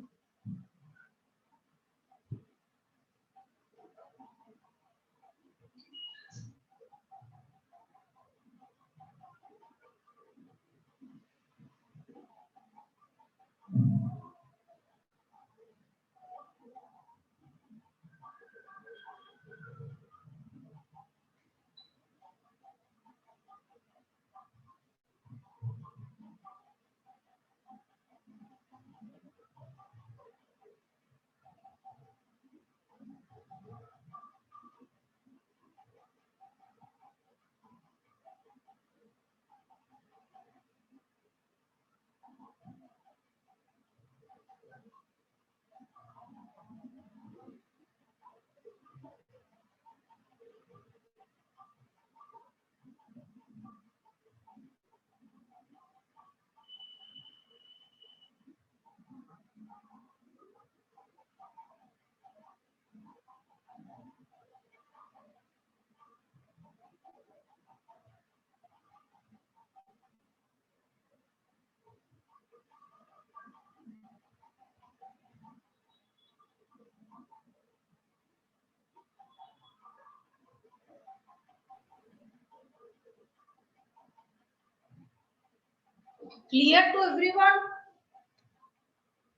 Clear to everyone?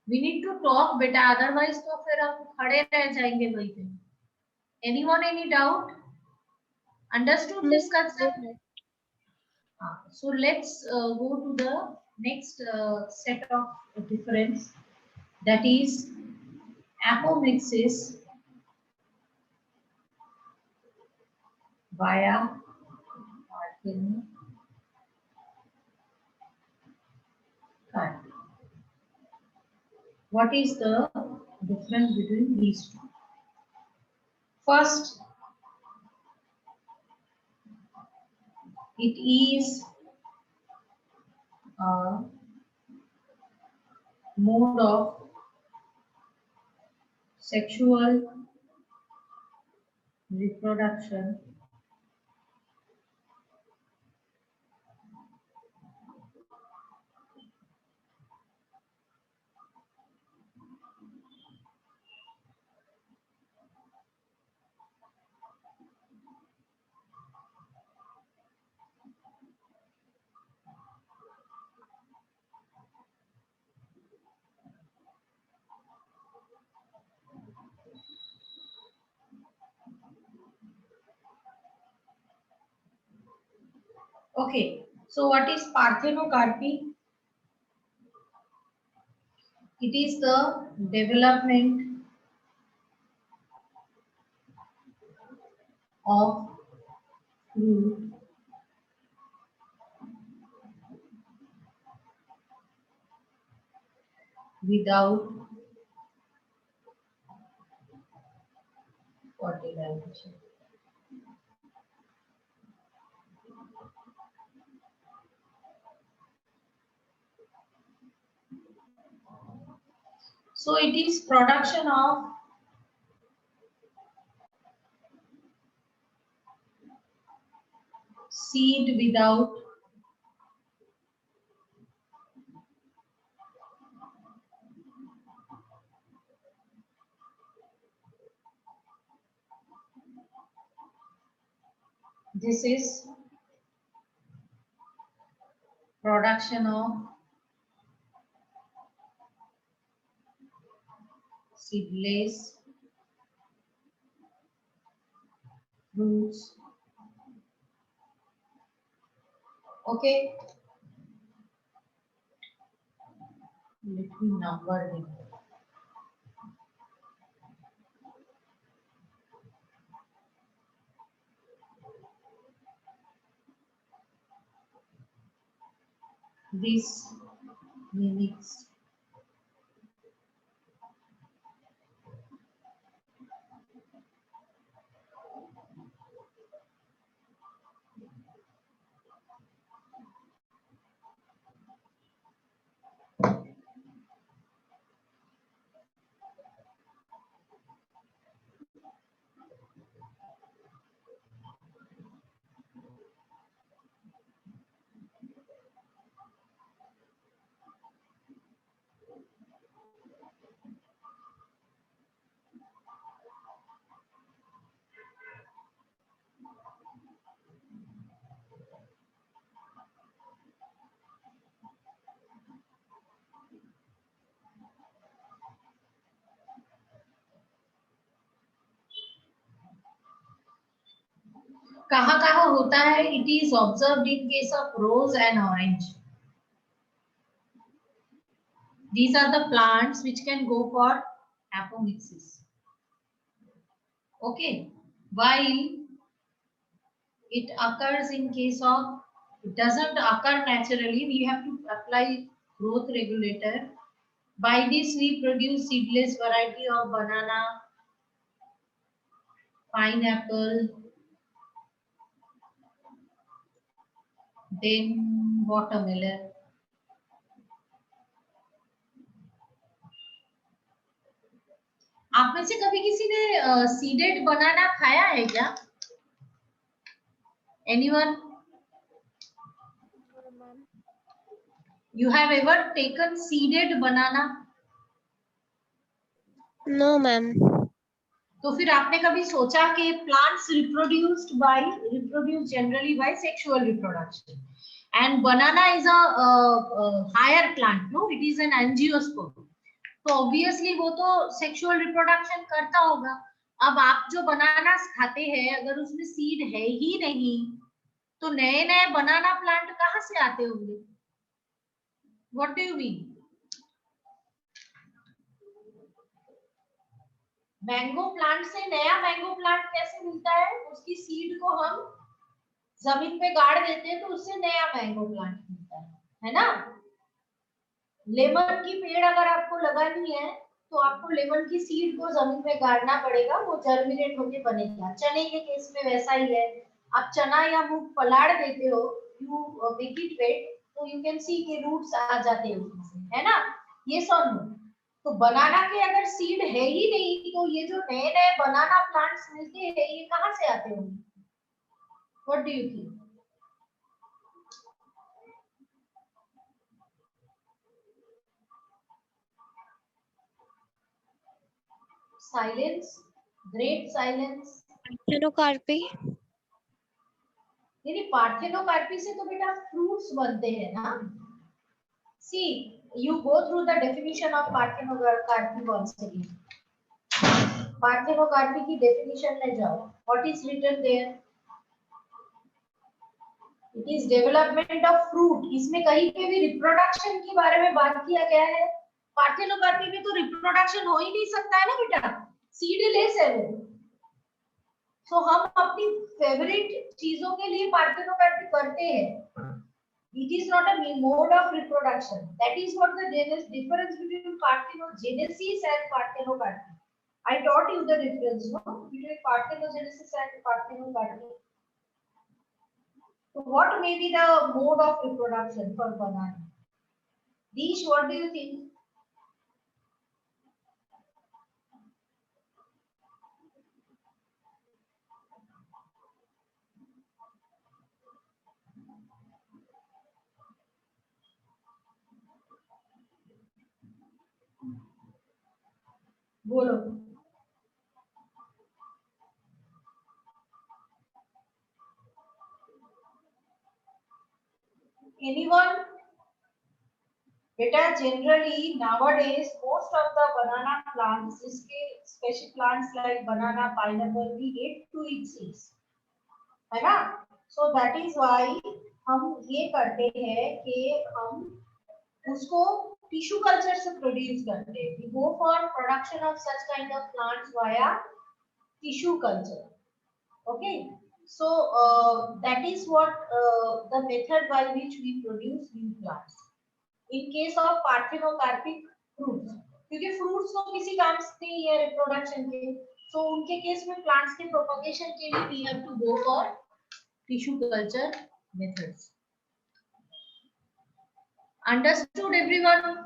We need to talk बेटा, otherwise तो फिर हम खड़े रह जाएंगे वहीं पे. Anyone any doubt? Understood this concept? So let's go to the next set of difference, that is apomixis via Martin cut. What is the difference between these two? First, it is a mode of sexual reproduction Okay, so what is parthenocarpy? It is the development of fruit without fertilization. So it is production of seed without this is production of seedless fruits. Okay, let me number them. This mimics कहाँ होता है? It is observed in case of rose and orange. These are the plants which can go for apomixis. Okay, while it occurs in case of, it doesn't occur naturally, we have to apply growth regulator. By this we produce seedless variety of banana, pineapple, then watermelon. आप में से कभी किसी ने seeded बनाना खाया है क्या? Anyone? You have ever taken seeded banana? No, ma'am. तो फिर आपने कभी सोचा कि plants reproduce generally by sexual reproduction. And banana is a higher plant, no? It is an angiosperm. तो ऑब्वियसली वो तो सेक्सुअल रिप्रोडक्शन करता होगा. अब आप जो बनाना खाते हैं, अगर उसमें सीड है ही नहीं, तो नए नए बनाना प्लांट कहाँ से आते होंगे? What do you mean? Mango plant से नया मैंगो प्लांट कैसे मिलता है? उसकी सीड को हम जमीन पे गाड़ देते हैं, तो उससे नया मैंगो प्लांट मिलता है ना? लेमन की पेड़ अगर आपको लगानी है, तो आपको लेमन की सीड को जमीन में गाड़ना पड़ेगा, वो जर्मिनेट होके बनेगा. चने के केस में वैसा ही है. आप चना या मूंग पलाड़ देते हो, यू मेक इट वेट, तो यू कैन सी के रूट्स आ जाते हैं उसमें से, है ना? ये सब. तो बनाना के अगर सीड है ही नहीं, तो ये जो नए नए बनाना प्लांट्स मिलते हैं, ये कहाँ से आते होंगे? What do you think? Silence, great silence. Parthenocarpy. नहीं, पार्थेनोकार्पी से तो बेटा फ्रूट्स बनते हैं ना. See, you go through the definition of parthenocarpy once again. Parthenocarpy की डेफिनेशन में जाओ. What is written there? It is development of fruit. इसमें कहीं पे भी रिप्रोडक्शन के बारे में बात किया गया है? पार्थेनोकार्पी में तो रिप्रोडक्शन हो ही नहीं सकता है ना बेटा, सीडलेस है वो. तो हम अपनी फेवरेट चीजों के लिए पार्थेनोकार्पी करते हैं. It is not a mode of reproduction. That is what the difference between parthenogenesis and parthenocarpy. I taught you the difference, no, between parthenogenesis and parthenocarpy. So what may be the mode of reproduction for banana? Dish, what do you think? बोलो. Anyone? Beta, generally nowadays most of the banana plants, special plants like banana, pineapple, we get to eat seeds, है ना? So that is why हम ये करते हैं कि हम उसको टिश्यू कल्चर से प्रोड्यूस करते हैं. We go for production of such kind of plants via tissue culture. Okay, so that is what the method by which we produce new plants. In case of parthenocarpic fruits, क्योंकि fruits तो किसी काम से नहीं है reproduction के, so उनके case में plants के propagation के लिए we have to go for tissue culture methods. Understood everyone?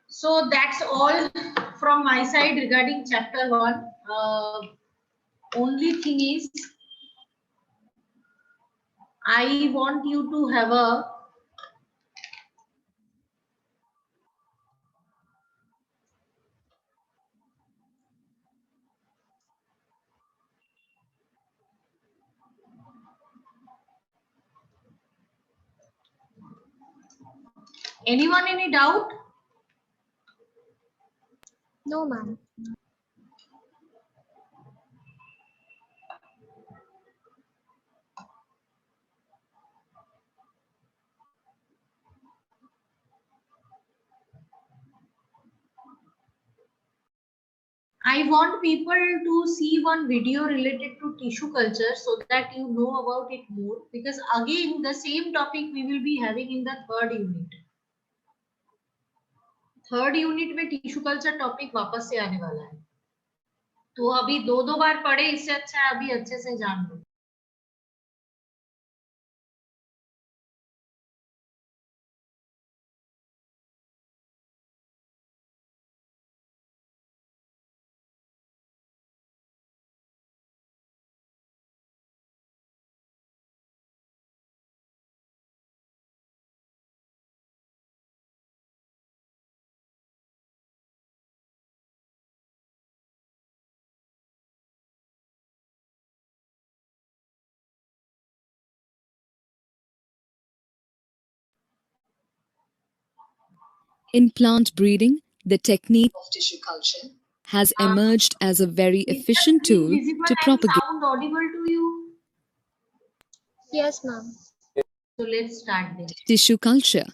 So that's all from my side regarding chapter 1. Only thing is, I want you to have a anyone any doubt? No, ma'am. I want people to see one video related to tissue culture so that you know about it more, because again the same topic we will be having in the third unit. Third unit में tissue culture topic वापस से आने वाला है. तो अभी दो बार पढ़े, इससे अच्छा है अभी अच्छे से जान लो. In plant breeding, the technique of tissue culture has emerged as a very Is the efficient screen tool visible to and propagate sound audible to you? Yes, ma'am. So let's start this. tissue culture.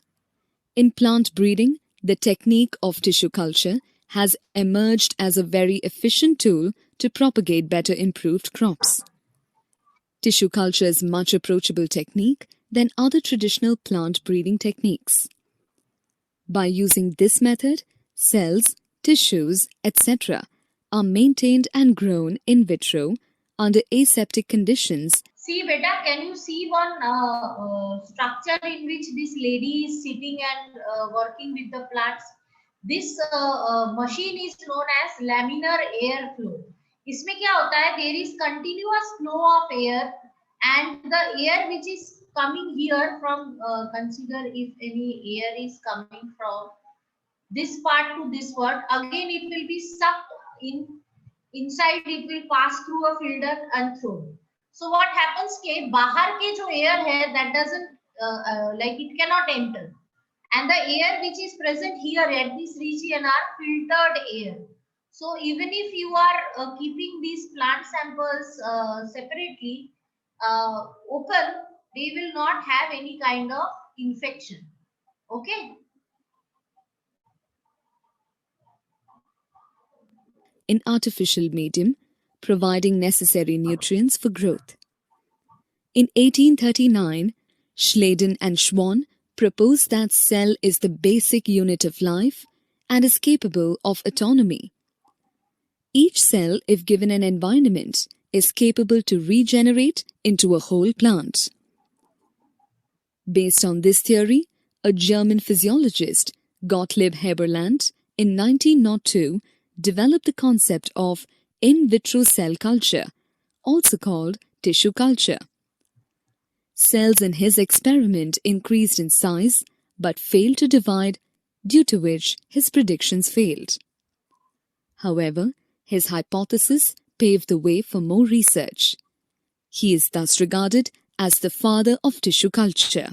In plant breeding, the technique of tissue culture has emerged as a very efficient tool to propagate better improved crops. Tissue culture is much approachable technique than other traditional plant breeding techniques. By using this method, cells, tissues, etc. are maintained and grown in vitro under aseptic conditions. See, beta, can you see one structure in which this lady is sitting and working with the plants? This machine is known as laminar air flow. इसमें क्या होता है? There is continuous flow of air, and the air which is coming here from consider if any air is coming from this part to this part, again it will be sucked in inside. It will pass through a filter and through. So what happens ke bahar ke jo air hai, that doesn't like it cannot enter, and the air which is present here at this region are filtered air. So even if you are keeping these plant samples separately open, they will not have any kind of infection. Okay. In artificial medium, providing necessary nutrients for growth. In 1839, Schleiden and Schwann proposed that cell is the basic unit of life and is capable of autonomy. Each cell, if given an environment, is capable to regenerate into a whole plant. Based on this theory, a German physiologist, Gottlieb Heberland, in 1902 developed the concept of in vitro cell culture, also called tissue culture. Cells in his experiment increased in size but failed to divide, due to which his predictions failed. However, his hypothesis paved the way for more research. He is thus regarded as the father of tissue culture.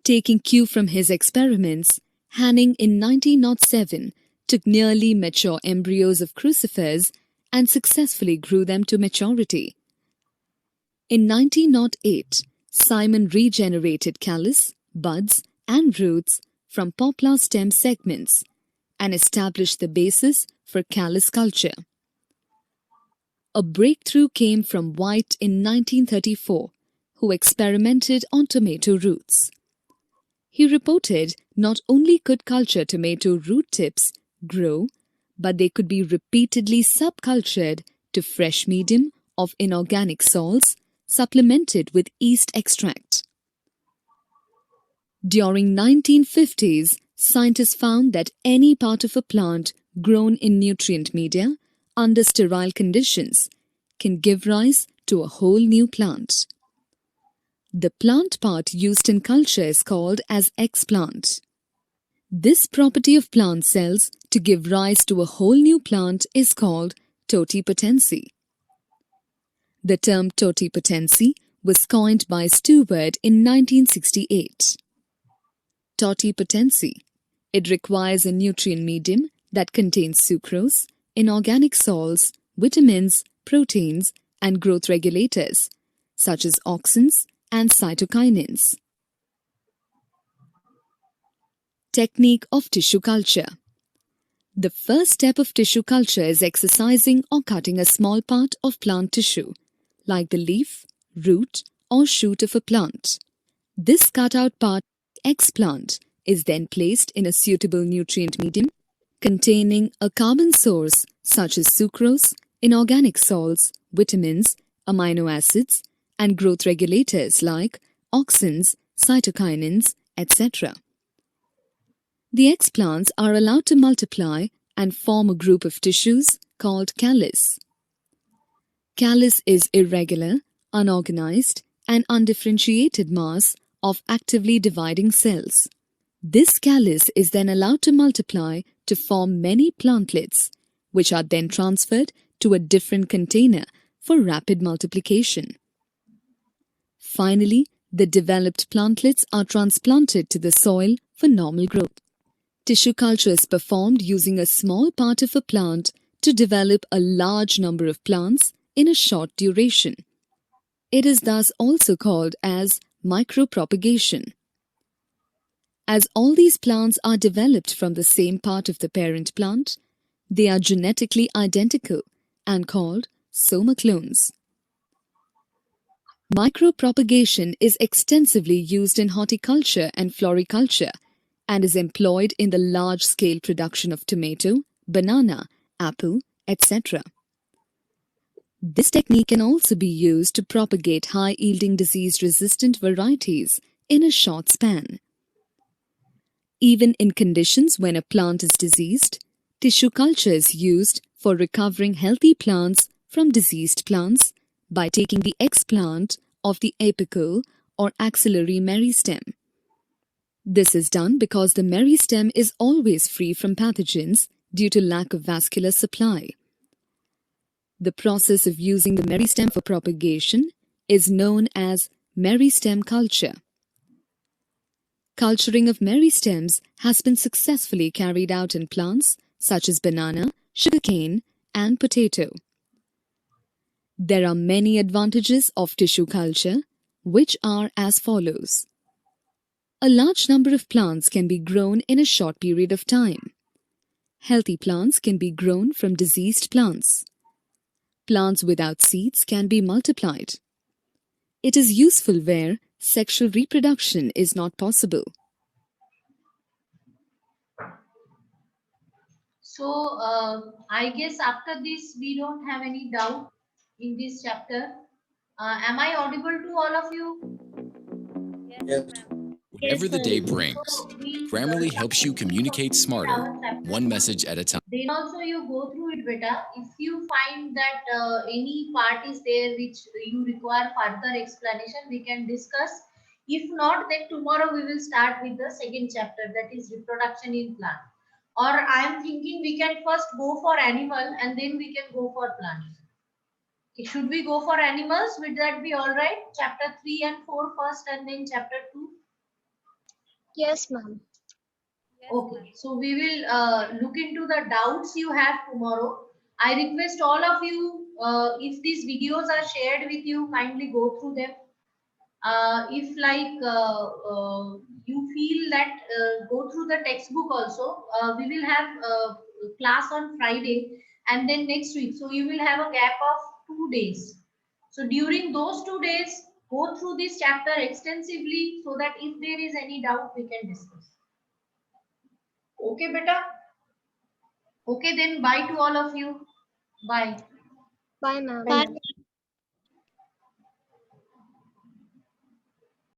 Taking cue from his experiments, Hanning in 1907 took nearly mature embryos of crucifers and successfully grew them to maturity. In 1908, Simon regenerated callus, buds, and roots from poplar stem segments and established the basis for callus culture. A breakthrough came from White in 1934, who experimented on tomato roots. He reported not only could culture tomato root tips grow, but they could be repeatedly subcultured to fresh medium of inorganic salts supplemented with yeast extract. During 1950s, scientists found that any part of a plant grown in nutrient media under sterile conditions can give rise to a whole new plant. The plant part used in culture is called as explant. This property of plant cells to give rise to a whole new plant is called totipotency. The term totipotency was coined by Stewart in 1968. Totipotency. It requires a nutrient medium that contains sucrose, inorganic salts, vitamins, proteins, and growth regulators, such as auxins and cytokinins. Technique of tissue culture. The first step of tissue culture is excising or cutting a small part of plant tissue, like the leaf, root, or shoot of a plant. This cut-out part, explant, is then placed in a suitable nutrient medium containing a carbon source such as sucrose, inorganic salts, vitamins, amino acids, and growth regulators like auxins, cytokinins, etc. The explants are allowed to multiply and form a group of tissues called callus. Callus is irregular, unorganized, and undifferentiated mass of actively dividing cells. This callus is then allowed to multiply to form many plantlets, which are then transferred to a different container for rapid multiplication. Finally, the developed plantlets are transplanted to the soil for normal growth. Tissue culture is performed using a small part of a plant to develop a large number of plants in a short duration. It is thus also called as micropropagation. As all these plants are developed from the same part of the parent plant, they are genetically identical and called soma clones. Micropropagation is extensively used in horticulture and floriculture and is employed in the large-scale production of tomato, banana, apple, etc. This technique can also be used to propagate high-yielding disease-resistant varieties in a short span. Even in conditions when a plant is diseased, tissue culture is used for recovering healthy plants from diseased plants by taking the explant of the apical or axillary meristem. This is done because the meristem is always free from pathogens due to lack of vascular supply. The process of using the meristem for propagation is known as meristem culture. Culturing of meristems has been successfully carried out in plants such as banana, sugarcane, and potato. There are many advantages of tissue culture, which are as follows. A large number of plants can be grown in a short period of time. Healthy plants can be grown from diseased plants. Plants without seeds can be multiplied. It is useful where sexual reproduction is not possible. So I guess after this we don't have any doubt in this chapter. Am I audible to all of you? Yes. Whatever the day brings, So we Grammarly helps you communicate smarter, one message at a time. Then also you go through it better. If you find that any part is there which you require further explanation, we can discuss. If not, then tomorrow we will start with the second chapter, that is reproduction in plant. Or I am thinking we can first go for animal and then we can go for plants. Okay, should we go for animals? Would that be all right? Chapter 3 and 4 first and then chapter 2? Yes, ma'am. Okay, so we will look into the doubts you have tomorrow. I request all of you, if these videos are shared with you, kindly go through them. If like you feel that go through the textbook also, we will have class on Friday and then next week. So you will have a gap of 2 days. So during those 2 days, go through this chapter extensively so that if there is any doubt, we can discuss. Okay, beta? Okay, then bye to all of you. Bye. Bye, ma'am. Bye.